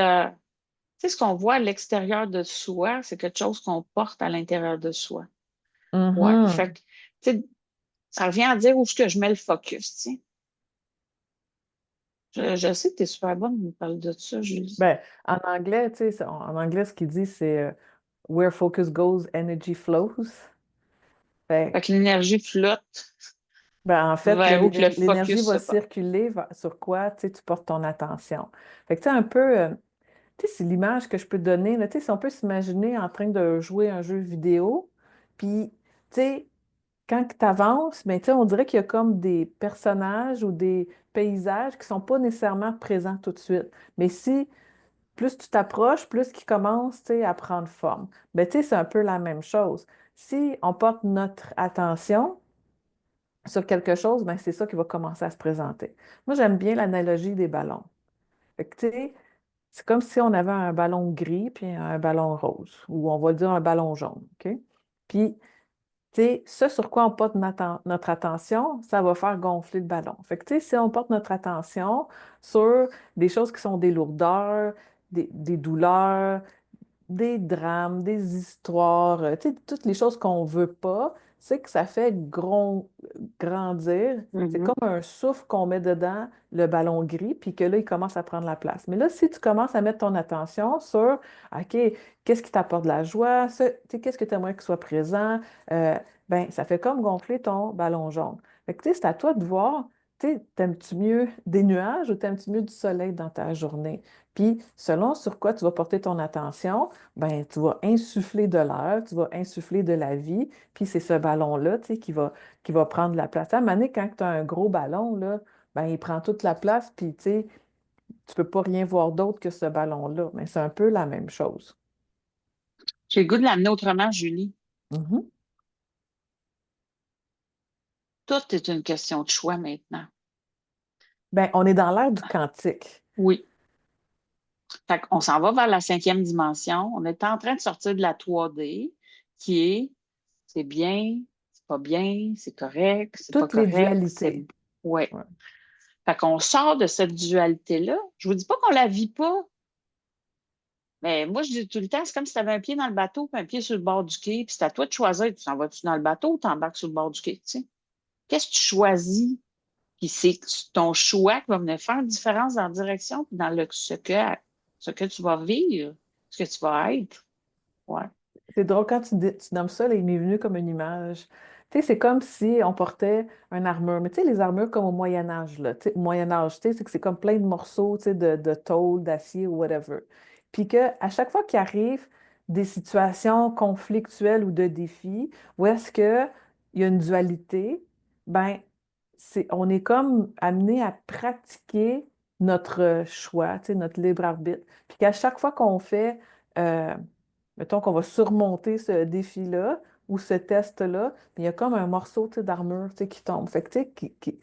tu sais, ce qu'on voit à l'extérieur de soi, c'est quelque chose qu'on porte à l'intérieur de soi. Ouais. Fait Mhm. que, tu sais, ça revient à dire où est-ce que je mets le focus, tu sais. Je sais que tu es super bonne de me parler de ça, Julie. Ben, en anglais, tu sais, en anglais, ce qu'il dit, c'est Where focus goes, energy flows. Fait Fait que l'énergie flotte ben, en fait, vers où que le l'énergie focus se va passe. circuler sur quoi, tu sais, tu portes ton attention. Fait que, tu sais, un peu, tu sais, c'est l'image que je peux te donner, là, tu sais, si on peut s'imaginer en train de jouer un jeu vidéo, puis, tu sais, quand tu avances, mais tu sais, on dirait qu'il y a comme des personnages ou des paysages qui sont pas nécessairement présents tout de suite. Mais si plus tu t'approches, plus qu'ils commencent, tu sais, à prendre forme. Ben, tu sais, c'est un peu la même chose. Si on porte notre attention sur quelque chose, ben, c'est ça qui va commencer à se présenter. Moi, j'aime bien l'analogie des ballons. Fait que, tu sais, c'est comme si on avait un ballon gris puis un ballon rose, ou on va dire un ballon jaune, OK? Puis, tu sais, ce sur quoi on porte notre attention, ça va faire gonfler le ballon. Fait que, tu sais, si on porte notre attention sur des choses qui sont des lourdeurs, des douleurs, des drames, des histoires, tu sais, toutes les choses qu'on veut pas, c'est que ça fait grandir. C'est Mhm. comme un souffle qu'on met dedans le ballon gris, puis que là, il commence à prendre la place. Mais là, si tu commences à mettre ton attention sur, OK, qu'est-ce qui t'apporte de la joie, tu sais, qu'est-ce que tu aimerais qu'il soit présent, euh, ben, ça fait comme gonfler ton ballon jaune. Fait que, tu sais, c'est à toi de voir, tu sais, t'aimes-tu mieux des nuages ou t'aimes-tu mieux du soleil dans ta journée? Puis, selon sur quoi tu vas porter ton attention, ben, tu vas insuffler de l'air, tu vas insuffler de la vie, puis c'est ce ballon-là, tu sais, qui va prendre la place. À un moment donné, quand tu as un gros ballon, là, ben, il prend toute la place, puis tu sais, tu peux pas rien voir d'autre que ce ballon-là. Mais c'est un peu la même chose. J'ai le goût de l'amener autrement, Julie. Mhm. Tout est une question de choix maintenant. Ben, on est dans l'ère du quantique. Oui. Fait qu'on s'en va vers la cinquième dimension. On est en train de sortir de la 3D, qui est c'est bien, c'est pas bien, c'est correct, c'est pas Toutes les correct, c'est. dualités. Ouais. Ouais. Fait qu'on sort de cette dualité-là. Je vous dis pas qu'on la vit pas, mais moi, je dis tout le temps, c'est comme si tu avais un pied dans le bateau puis un pied sur le bord du quai, puis c'est à toi de choisir. Tu t'en vas-tu dans le bateau ou t'embarques sur le bord du quai, tu sais? Qu'est-ce que tu choisis? Puis c'est ton choix qui va venir faire une différence dans la direction puis dans ce que tu vas vivre, ce que tu vas être. Ouais. C'est drôle quand tu nommes ça, là, il m'est venu comme une image. Tu sais, c'est comme si on portait une armure. Mais tu sais, les armures comme au Moyen Âge, là. Tu sais, au Moyen Âge, tu sais, c'est que c'est comme plein de morceaux, tu sais, de tôle, d'acier ou whatever. Puis qu'à chaque fois qu'il arrive des situations conflictuelles ou de défis, où est-ce que il y a une dualité, ben, on est comme amené à pratiquer notre choix, tu sais, notre libre arbitre. Puis qu'à chaque fois qu'on fait euh, mettons qu'on va surmonter ce défi-là ou ce test-là, mais il y a comme un morceau, tu sais, d'armure, tu sais, qui tombe. Fait que, tu sais,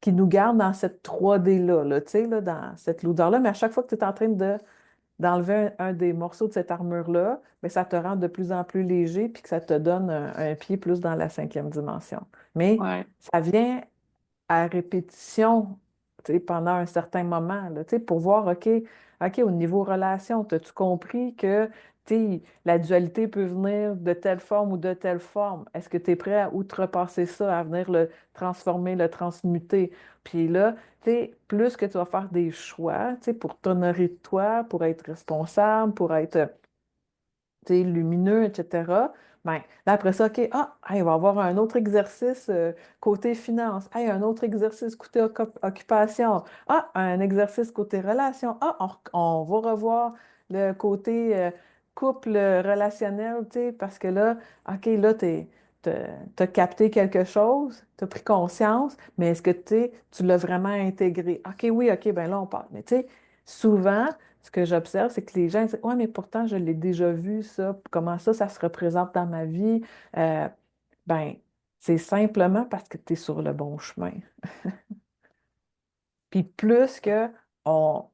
qui nous garde dans cette 3D-là, là, tu sais, là, dans cette lourdeur-là. Mais à chaque fois que tu es en train d'enlever un des morceaux de cette armure-là, bien, ça te rend de plus en plus léger puis que ça te donne un pied plus dans la cinquième dimension. Mais Ouais. ça vient à répétition, tu sais, pendant un certain moment, là, tu sais, pour voir, OK, au niveau relation, as-tu compris que, tu sais, la dualité peut venir de telle forme ou de telle forme? Est-ce que tu es prêt à outrepasser ça, à venir le transformer, le transmuter? Puis là, tu sais, plus que tu vas faire des choix, tu sais, pour t'honorer de toi, pour être responsable, pour être tu sais, lumineux, etc. Ben, là, après ça, OK, hey, il va y avoir un autre exercice côté finance. Hey, un autre exercice côté occupation. Ah, un exercice côté relation. Ah, on va revoir le côté couple relationnel, tu sais, parce que là, OK, là, t'as capté quelque chose, tu as pris conscience, mais est-ce que tu l'as vraiment intégré? OK, oui, OK, ben là, on parle. Mais tu sais, souvent, ce que j'observe, c'est que les gens disent, ouais, mais pourtant, je l'ai déjà vu, ça. Comment ça se représente dans ma vie? Euh, ben, c'est simplement parce que tu es sur le bon chemin. Puis plus que on,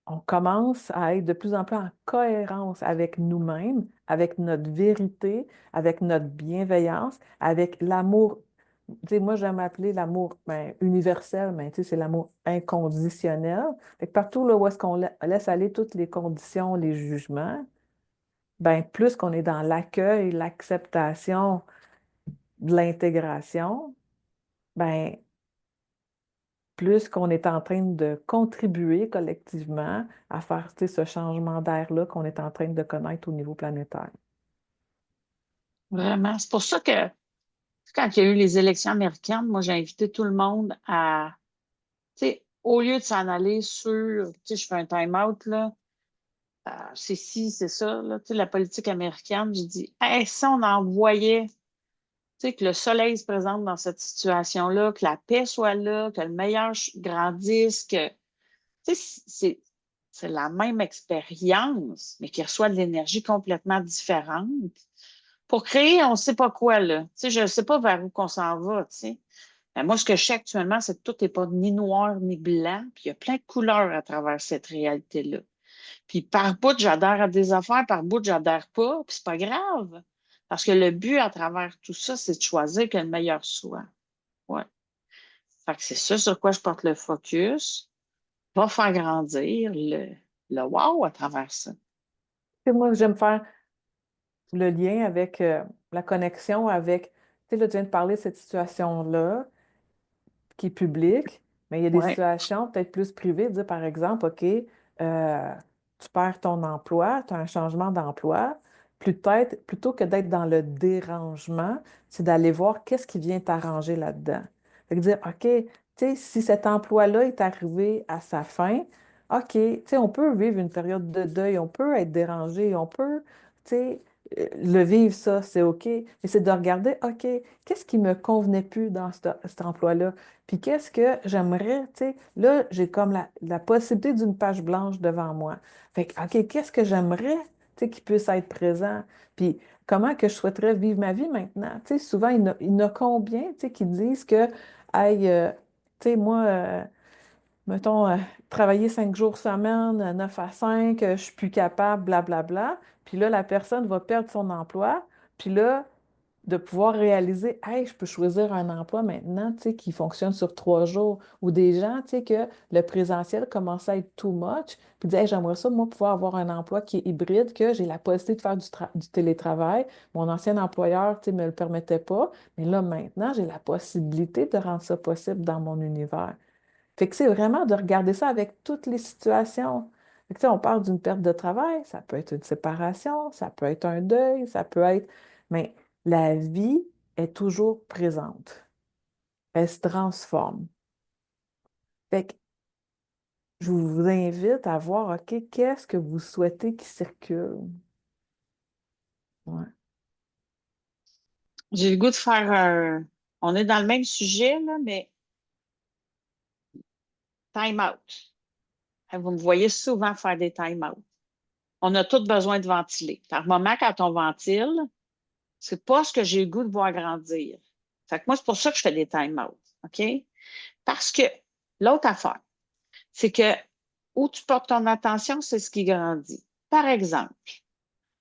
on commence à être de plus en plus en cohérence avec nous-mêmes, avec notre vérité, avec notre bienveillance, avec l'amour. Tu sais, moi, j'aime appeler l'amour ben, universel, mais tu sais, c'est l'amour inconditionnel. Fait que partout là, où est-ce qu'on laisse aller toutes les conditions, les jugements, ben plus qu'on est dans l'accueil, l'acceptation de l'intégration, ben plus qu'on est en train de contribuer collectivement à faire, tu sais, ce changement d'air-là qu'on est en train de connaître au niveau planétaire. Vraiment. C'est pour ça que quand il y a eu les élections américaines, moi, j'ai invité tout le monde à, tu sais, au lieu de s'en aller sur, tu sais, je fais un time-out, là, c'est ci, c'est ça, là, tu sais, la politique américaine, je dis, hey, si on en voyait, tu sais, que le soleil se présente dans cette situation-là, que la paix soit là, que le meilleur grandisse, que, tu sais, c'est la même expérience, mais qui reçoit de l'énergie complètement différente pour créer on ne sait pas quoi, là. Tu sais, je ne sais pas vers où qu'on s'en va, tu sais. Mais moi, ce que je sais actuellement, c'est que tout n'est pas ni noir ni blanc, puis il y a plein de couleurs à travers cette réalité-là. Puis par bout, j'adhère à des affaires, par bout, j'adhère pas, puis c'est pas grave. Parce que le but à travers tout ça, c'est de choisir que le meilleur soit. Ouais. Fait que c'est ça sur quoi je porte le focus. Va faire grandir le wow à travers ça. Tu sais, moi, j'aime faire le lien avec la connexion avec, tu sais, là, tu viens de parler de cette situation-là qui est publique, mais il y a des Ouais. situations peut-être plus privées, de dire par exemple, OK, tu perds ton emploi, tu as un changement d'emploi, peut-être, plutôt que d'être dans le dérangement, c'est d'aller voir qu'est-ce qui vient t'arranger là-dedans. Fait que dire, OK, tu sais, si cet emploi-là est arrivé à sa fin, OK, tu sais, on peut vivre une période de deuil, on peut être dérangé, on peut, tu sais, le vivre, ça, c'est OK, mais c'est de regarder, OK, qu'est-ce qui me convenait plus dans cet emploi-là? Puis qu'est-ce que j'aimerais, tu sais, là, j'ai comme la possibilité d'une page blanche devant moi. Fait que, OK, qu'est-ce que j'aimerais, tu sais, qui puisse être présent? Puis comment que je souhaiterais vivre ma vie maintenant? Tu sais, souvent, il y en a combien, tu sais, qui disent que, hey, tu sais, moi, mettons, travailler 5 jours semaine, 9 à 5, je suis plus capable, blablabla. Puis là, la personne va perdre son emploi. Puis là, de pouvoir réaliser, hey, je peux choisir un emploi maintenant, tu sais, qui fonctionne sur 3 jours, ou des gens, tu sais, que le présentiel commence à être too much, puis dire, hey, j'aimerais ça, moi, pouvoir avoir un emploi qui est hybride, que j'ai la possibilité de faire du télétravail. Mon ancien employeur, tu sais, me le permettait pas, mais là, maintenant, j'ai la possibilité de rendre ça possible dans mon univers. Fait que c'est vraiment de regarder ça avec toutes les situations. Fait que, tu sais, on parle d'une perte de travail, ça peut être une séparation, ça peut être un deuil, ça peut être... Mais la vie est toujours présente. Elle se transforme. Fait que je vous invite à voir, OK, qu'est-ce que vous souhaitez qui circule? Ouais. J'ai le goût de faire un. On est dans le même sujet, là, mais time out. Vous me voyez souvent faire des time out. On a tous besoin de ventiler. Par moment, quand on ventile, c'est pas ce que j'ai le goût de voir grandir. Fait que moi, c'est pour ça que je fais des time out. OK? Parce que l'autre affaire, c'est que où tu portes ton attention, c'est ce qui grandit. Par exemple,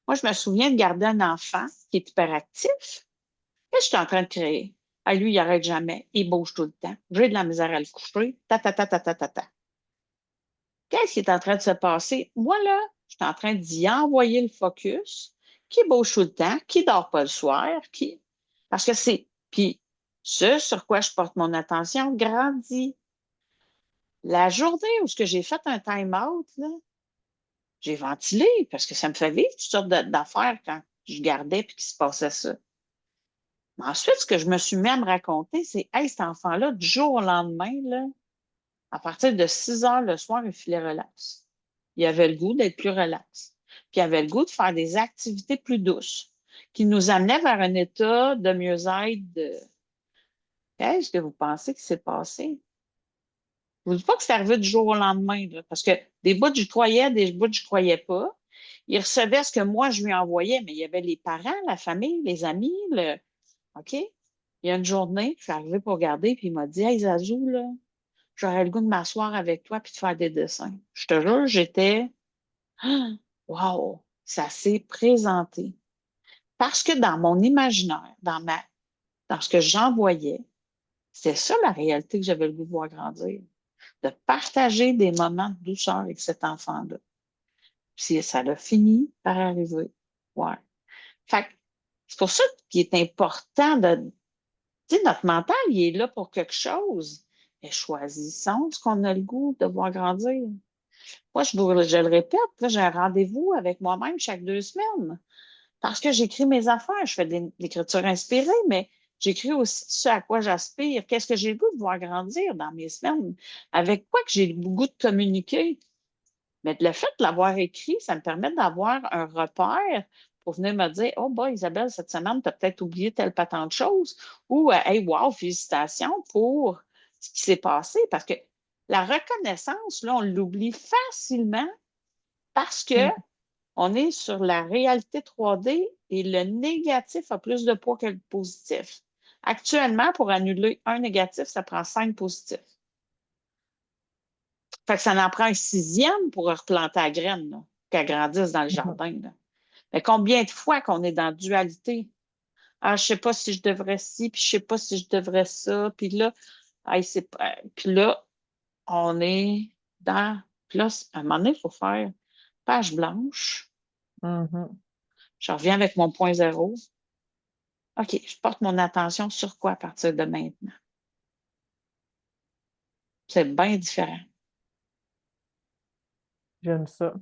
moi, je me souviens de garder un enfant qui est hyperactif. Qu'est-ce que je suis en train de créer? Ah, lui, il n'arrête jamais. Il bouge tout le temps. J'ai de la misère à le coucher. Ta, ta, ta, ta, ta, ta, ta. Qu'est-ce qui est en train de se passer? Moi, là, je suis en train d'y envoyer le focus, qui bouge tout le temps, qui dort pas le soir, qui. Parce que c'est. Puis, ce sur quoi je porte mon attention grandit. La journée où ce que j'ai fait un time-out, là, j'ai ventilé parce que ça me fait vivre toutes sortes d'affaires quand je gardais puis qu'il se passait ça. Mais ensuite, ce que je me suis même raconté, c'est hey, cet enfant-là, du jour au lendemain, là, à partir de 6 heures le soir, il filait relax. Il avait le goût d'être plus relax. Puis il avait le goût de faire des activités plus douces qui nous amenaient vers un état de mieux-être. Qu'est-ce que vous pensez qui s'est passé? Je ne vous dis pas que c'est arrivé du jour au lendemain, là, parce que des bouts, je croyais, des bouts, je croyais pas. Il recevait ce que moi, je lui envoyais, mais il y avait les parents, la famille, les amis. OK? Il y a une journée, je suis arrivée pour regarder, puis il m'a dit hey, Zazou, là, j'aurais le goût de m'asseoir avec toi puis de faire des dessins. Je te jure, j'étais wow, ça s'est présenté. Parce que dans mon imaginaire, dans ce que j'envoyais, c'est ça la réalité que j'avais le goût de voir grandir. De partager des moments de douceur avec cet enfant-là. Puis ça l'a fini par arriver. Ouais. Fait que c'est pour ça qu'il est important de, tu sais, notre mental, il est là pour quelque chose. Mais choisissons ce qu'on a le goût de voir grandir. Moi, je le répète, là, j'ai un rendez-vous avec moi-même chaque 2 semaines parce que j'écris mes affaires. Je fais de l'écriture inspirée, mais j'écris aussi ce à quoi j'aspire. Qu'est-ce que j'ai le goût de voir grandir dans mes semaines? Avec quoi que j'ai le goût de communiquer? Mais le fait de l'avoir écrit, ça me permet d'avoir un repère pour venir me dire, oh, bah, Isabelle, cette semaine, tu as peut-être oublié telle patente de choses. Ou, hey, wow, félicitations pour ce qui s'est passé. Parce que la reconnaissance, là, on l'oublie facilement parce que Mm. on est sur la réalité 3D et le négatif a plus de poids que le positif. Actuellement, pour annuler un négatif, ça prend 5 positifs. Fait que ça en prend un sixième pour replanter la graine, là, qu'elle grandisse dans le Mhm. jardin, là. Mais combien de fois qu'on est dans la dualité? Ah, je sais pas si je devrais ci, puis je sais pas si je devrais ça, puis là, ah, puis là, on est dans. Puis là, à un moment donné, il faut faire page blanche. Mhm. Je reviens avec mon point zéro. OK, je porte mon attention sur quoi à partir de maintenant? C'est bien différent. J'aime ça.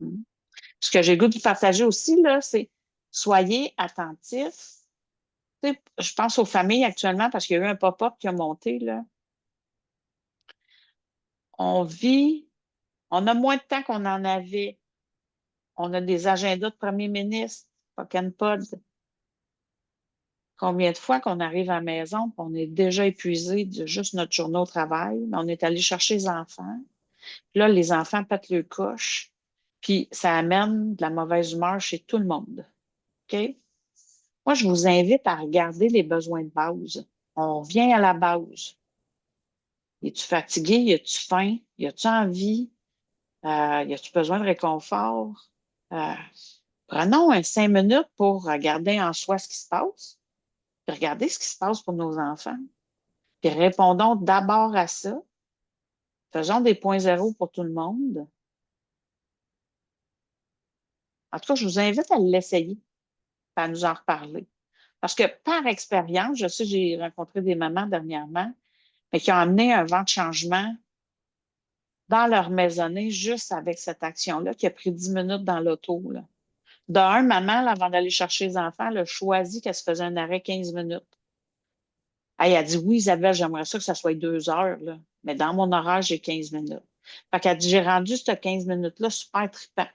Mm. Ce que j'ai le goût de partager aussi, là, c'est soyez attentifs. Tu sais, je pense aux familles actuellement parce qu'il y a eu un pop-up qui a monté, là. On vit, on a moins de temps qu'on en avait. On a des agendas de premier ministre, fuck and pod. Combien de fois qu'on arrive à la maison, puis on est déjà épuisé de juste notre journée au travail, mais on est allé chercher les enfants. Puis là, les enfants pètent le coche, puis ça amène de la mauvaise humeur chez tout le monde. OK? Moi, je vous invite à regarder les besoins de base. On vient à la base. Es-tu fatigué? Y a-tu faim? Y a-tu envie? Y a-tu besoin de réconfort? Euh, Prenons 5 minutes pour regarder en soi ce qui se passe, puis regarder ce qui se passe pour nos enfants, puis répondons d'abord à ça. Faisons des points zéro pour tout le monde. En tout cas, je vous invite à l'essayer, à nous en reparler. Parce que par expérience, je sais, j'ai rencontré des mamans dernièrement, mais qui ont amené un vent de changement dans leur maisonnée juste avec cette action-là, qui a pris 10 minutes dans l'auto, là. D'un, maman, là, avant d'aller chercher les enfants, elle a choisi qu'elle se faisait un arrêt 15 minutes. Elle a dit, oui, Isabelle, j'aimerais ça que ça soit 2 heures, là. Mais dans mon horaire, j'ai 15 minutes. Fait qu'elle dit, j'ai rendu cette 15 minutes-là super trippant.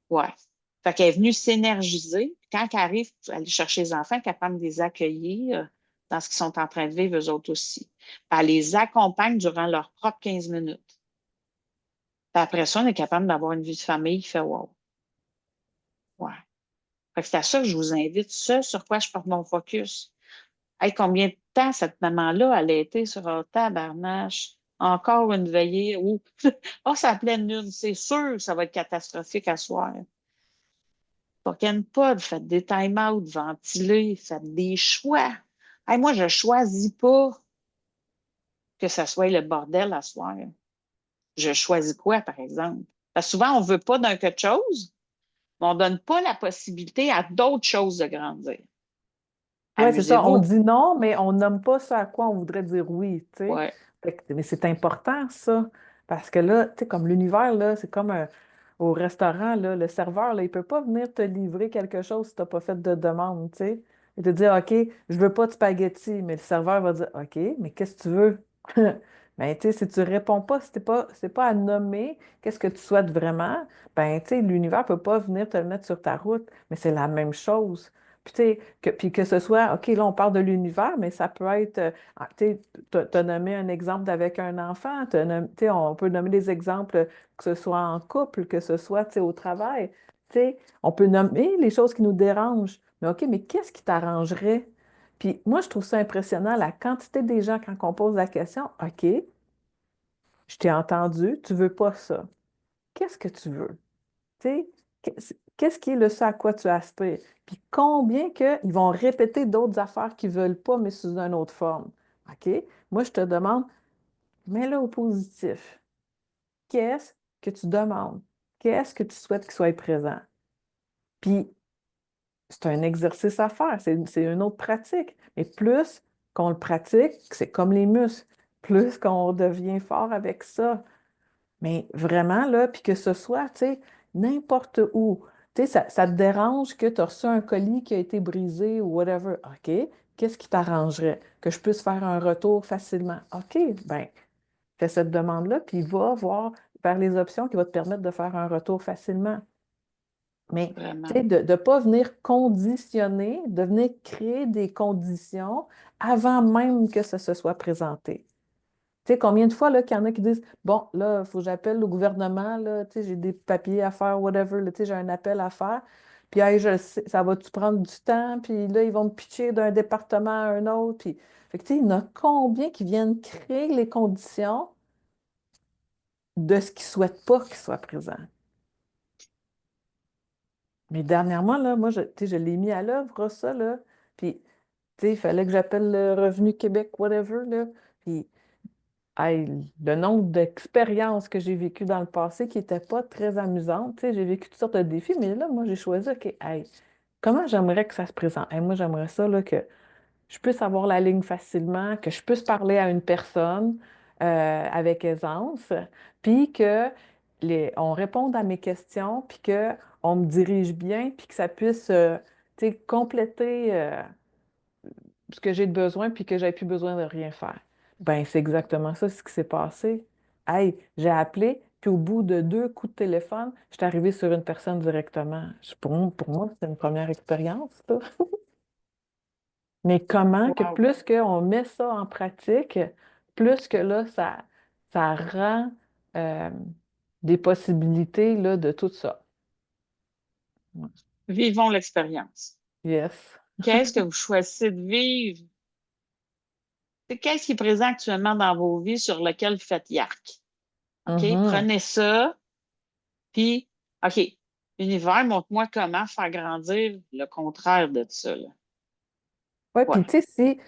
Ouais. Fait qu'elle est venue s'énergiser. Quand elle arrive pour aller chercher les enfants, elle est capable de les accueillir dans ce qu'ils sont en train de vivre, eux autres aussi. Puis elle les accompagne durant leurs propres 15 minutes. Puis après ça, on est capable d'avoir une vie de famille qui fait wow. Ouais. Fait que c'est à ça que je vous invite, ce sur quoi je porte mon focus. Hey, combien de temps cette maman-là, elle a été sur un tabarnache? Encore une veillée où, oh, ça pleine lune, c'est sûr que ça va être catastrophique à soir. Fucking pas, faites des time-out, ventilez, faites des choix. Hey, moi, je choisis pas que ça soit le bordel à soir. Je choisis quoi, par exemple? Parce que souvent, on veut pas d'un quelque chose, mais on donne pas la possibilité à d'autres choses de grandir. Oui, c'est ça. On Amusez-vous. dit non, mais on nomme pas ce à quoi on voudrait dire oui, tu sais. Ouais. Mais c'est important, ça. Parce que là, tu sais, comme l'univers, là, c'est comme au restaurant, là, le serveur, là, il peut pas venir te livrer quelque chose si tu n'as pas fait de demande, tu sais. Il te dire, OK, je veux pas de spaghettis, mais le serveur va dire, OK, mais qu'est-ce que tu veux? Ben, tu sais, si tu réponds pas, si c'est pas à nommer qu'est-ce que tu souhaites vraiment, ben, tu sais, l'univers peut pas venir te le mettre sur ta route, mais c'est la même chose. Puis, tu sais, puis que ce soit, OK, là, on parle de l'univers, mais ça peut être, tu sais, t'as nommé un exemple d'avec un enfant, tu sais, on peut nommer des exemples, que ce soit en couple, que ce soit, tu sais, au travail. Tu sais, on peut nommer les choses qui nous dérangent, mais OK, mais qu'est-ce qui t'arrangerait? Puis moi, je trouve ça impressionnant, la quantité des gens, quand on pose la question, OK, je t'ai entendu, tu veux pas ça. Qu'est-ce que tu veux? Tu sais, qu'est-ce qui est le ce à quoi tu aspires? Puis combien qu'ils vont répéter d'autres affaires qu'ils ne veulent pas, mais sous une autre forme. OK? Moi, je te demande, mets-le au positif. Qu'est-ce que tu demandes? Qu'est-ce que tu souhaites qu'il soit présent? Puis, c'est un exercice à faire, c'est une autre pratique. Mais plus qu'on le pratique, c'est comme les muscles, plus qu'on devient fort avec ça. Mais vraiment, là, puis que ce soit, tu sais, n'importe où. Tu sais, ça te dérange que tu as reçu un colis qui a été brisé ou whatever. OK, qu'est-ce qui t'arrangerait? Que je puisse faire un retour facilement. OK, ben, fais cette demande-là, puis va voir vers les options qui vont te permettre de faire un retour facilement. Mais tu Vraiment. sais, de ne pas venir conditionner, de venir créer des conditions avant même que ça se soit présenté. Tu sais, combien de fois là, qu'il y en a qui disent, bon, là, il faut que j'appelle le gouvernement, là, tu sais, j'ai des papiers à faire, whatever, là, tu sais, j'ai un appel à faire. Puis, hey, je le sais, ça va-tu prendre du temps? Puis là, ils vont me pitcher d'un département à un autre. Puis, fait que, tu sais, il y en a combien qui viennent créer les conditions de ce qu'ils ne souhaitent pas qu'il soit présent. Mais dernièrement, là, moi, tu sais, je l'ai mis à l'œuvre, ça, là. Puis, tu sais, il fallait que j'appelle le Revenu Québec, whatever, là. Puis, hey, le nombre d'expériences que j'ai vécues dans le passé qui n'étaient pas très amusantes, tu sais, j'ai vécu toutes sortes de défis, mais là, moi, j'ai choisi, OK, hey, comment j'aimerais que ça se présente? Hey, moi, j'aimerais ça, là, que je puisse avoir la ligne facilement, que je puisse parler à une personne avec aisance, puis que on réponde à mes questions, puis qu'on me dirige bien, puis que ça puisse, tu sais, compléter ce que j'ai de besoin, puis que j'ai plus besoin de rien faire. Ben, c'est exactement ça, ce qui s'est passé. Hey, j'ai appelé, puis au bout de 2 coups de téléphone, je suis arrivée sur une personne directement. Pour moi, c'était une première expérience, ça. Mais comment que Wow. plus qu'on met ça en pratique, plus que là, ça rend euh, des possibilités là, de tout ça. Ouais. Vivons l'expérience. Yes. Qu'est-ce que vous choisissez de vivre? Qu'est-ce qui est présent actuellement dans vos vies sur lequel vous faites yark? OK? Mhm. Prenez ça, puis, OK, univers, montre-moi comment faire grandir le contraire de ça, là. Ouais, Ouais. puis tu sais,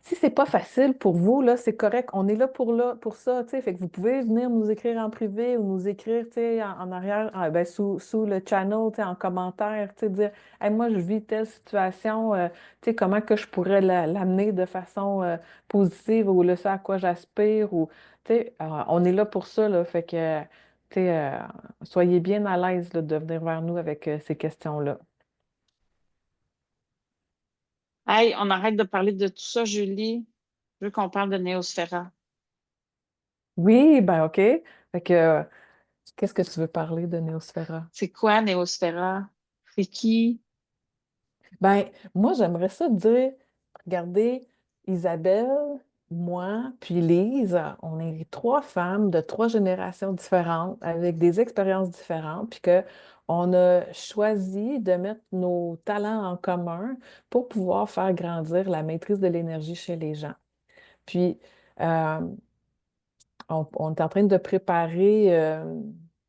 si c'est pas facile pour vous, là, c'est correct. On est là, pour ça, tu sais. Fait que vous pouvez venir nous écrire en privé ou nous écrire, tu sais, en arrière, ben, sous le channel, tu sais, en commentaire, tu sais, dire, hey, moi, je vis telle situation, tu sais, comment que je pourrais l'amener de façon positive ou le ça à quoi j'aspire ou, tu sais, on est là pour ça, là. Fait que, tu sais, soyez bien à l'aise, là, de venir vers nous avec ces questions-là. Hey, on arrête de parler de tout ça, Julie. Je veux qu'on parle de Néosphéra. Oui, ben, OK. Fait que, qu'est-ce que tu veux parler de Néosphéra? C'est quoi Néosphéra? C'est qui? Ben, moi, j'aimerais ça dire, regardez, Isabelle, moi, puis Lise, on est 3 femmes de 3 générations différentes, avec des expériences différentes, puis que on a choisi de mettre nos talents en commun pour pouvoir faire grandir la maîtrise de l'énergie chez les gens. Puis, euh, on est en train de préparer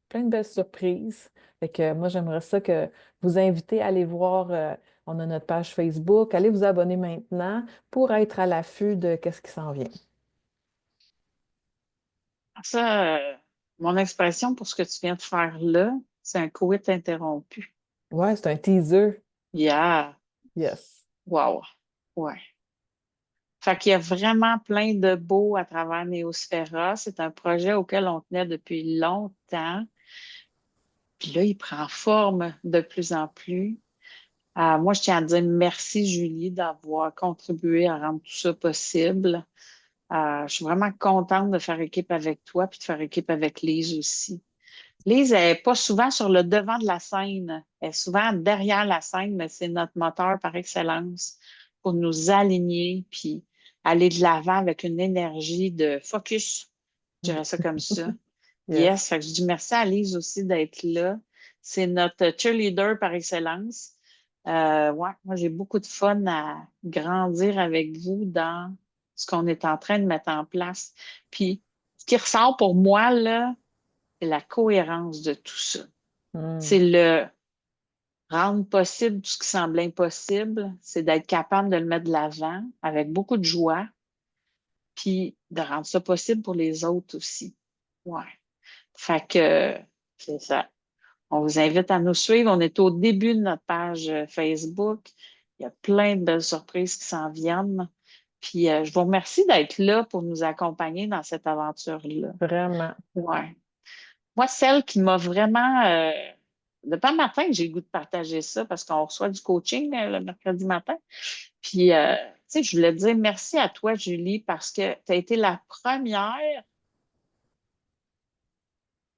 plein de belles surprises. Fait que moi, j'aimerais ça que vous inviter à aller voir. On a notre page Facebook. Allez vous abonner maintenant pour être à l'affût de qu'est-ce qui s'en vient. Ça, mon expression pour ce que tu viens de faire là, c'est un coït interrompu. Ouais, c'est un teaser. Yeah. Yes. Wow. Ouais. Fait qu'il y a vraiment plein de beaux à travers Néosphéra. C'est un projet auquel on tenait depuis longtemps. Puis là, il prend forme de plus en plus. Moi, je tiens à dire merci, Julie, d'avoir contribué à rendre tout ça possible. Je suis vraiment contente de faire équipe avec toi puis de faire équipe avec Lise aussi. Lise, elle n'est pas souvent sur le devant de la scène. Elle est souvent derrière la scène, mais c'est notre moteur par excellence pour nous aligner puis aller de l'avant avec une énergie de focus. Je dirais ça comme ça. Yes, Yes. fait que je dis merci à Lise aussi d'être là. C'est notre cheerleader par excellence. Ouais, moi, j'ai beaucoup de fun à grandir avec vous dans ce qu'on est en train de mettre en place. Puis, ce qui ressort pour moi, là, c'est la cohérence de tout ça. Hmm. C'est le rendre possible tout ce qui semble impossible. C'est d'être capable de le mettre de l'avant avec beaucoup de joie, puis de rendre ça possible pour les autres aussi. Ouais. Fait que c'est ça. On vous invite à nous suivre. On est au début de notre page Facebook. Il y a plein de belles surprises qui s'en viennent. Puis je vous remercie d'être là pour nous accompagner dans cette aventure-là. Vraiment. Ouais. Moi, celle qui m'a vraiment depuis le matin, j'ai le goût de partager ça parce qu'on reçoit du coaching le mercredi matin. Puis, tu sais, je voulais dire merci à toi, Julie, parce que tu as été la première.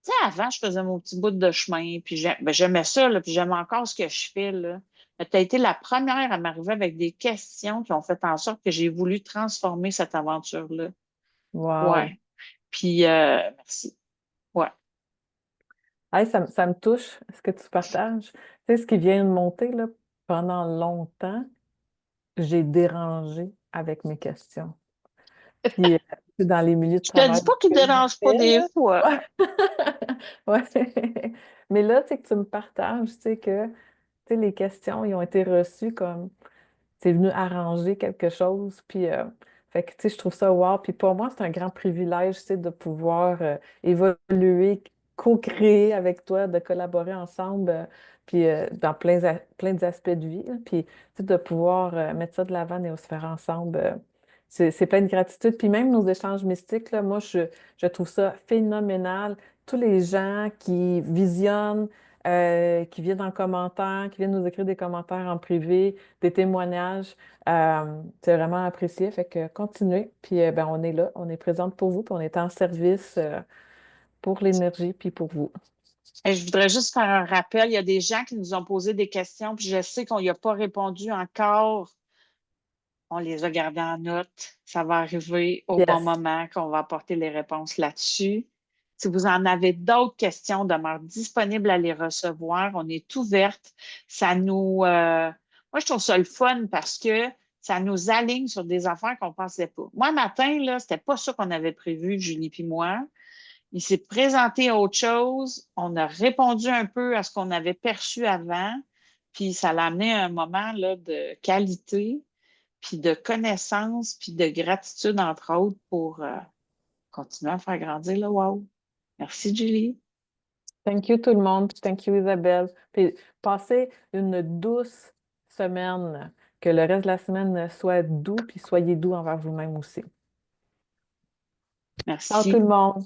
Tu sais, avant, je faisais mon petit bout de chemin, puis j'aimais ça, là, puis j'aime encore ce que je fais, là. Mais tu as été la première à m'arriver avec des questions qui ont fait en sorte que j'ai voulu transformer cette aventure-là. Wow. Ouais. Puis, merci. Ouais. Hey, ça me touche, ce que tu partages. Tu sais, ce qui vient de monter, là, pendant longtemps, j'ai dérangé avec mes questions. Puis, dans les milieux de Je te travail dis pas qu'il que ne j'ai dérange pas fait, des là. fois. Ouais. Ouais. Mais là, tu sais, que tu me partages, tu sais, que, tu sais, les questions, ils ont été reçues comme c'est venu arranger quelque chose. Puis, fait que, tu sais, je trouve ça wow. Puis pour moi, c'est un grand privilège, tu sais, de pouvoir évoluer, co-créer avec toi, de collaborer ensemble, puis dans plein d'aspects de vie. Là. Puis, tu sais, de pouvoir mettre ça de l'avant et se faire ensemble. C'est plein de gratitude. Puis même nos échanges mystiques, là, moi, je trouve ça phénoménal. Tous les gens qui visionnent, qui viennent en commentaire, qui viennent nous écrire des commentaires en privé, des témoignages. C'est vraiment apprécié. Fait que continuez. Puis ben, on est là, on est présente pour vous, puis on est en service pour l'énergie, puis pour vous. Et je voudrais juste faire un rappel. Il y a des gens qui nous ont posé des questions, puis je sais qu'on n'y a pas répondu encore. On les a gardées en note. Ça va arriver au bon Yes. moment qu'on va apporter les réponses là-dessus. Si vous en avez d'autres questions, demeure disponible à les recevoir. On est ouverte. Ça nous, moi, je trouve ça le fun parce que ça nous aligne sur des affaires qu'on ne pensait pas. Moi, matin, là, c'était pas ça qu'on avait prévu, Julie puis moi. Il s'est présenté autre chose. On a répondu un peu à ce qu'on avait perçu avant. Puis ça l'a amené à un moment là, de qualité, puis de connaissance, puis de gratitude, entre autres, pour continuer à faire grandir le wow. Merci, Julie. Thank you tout le monde. Puis thank you Isabelle. Puis passez une douce semaine. Que le reste de la semaine soit doux, puis soyez doux envers vous-même aussi. Ciao tout le Merci. monde.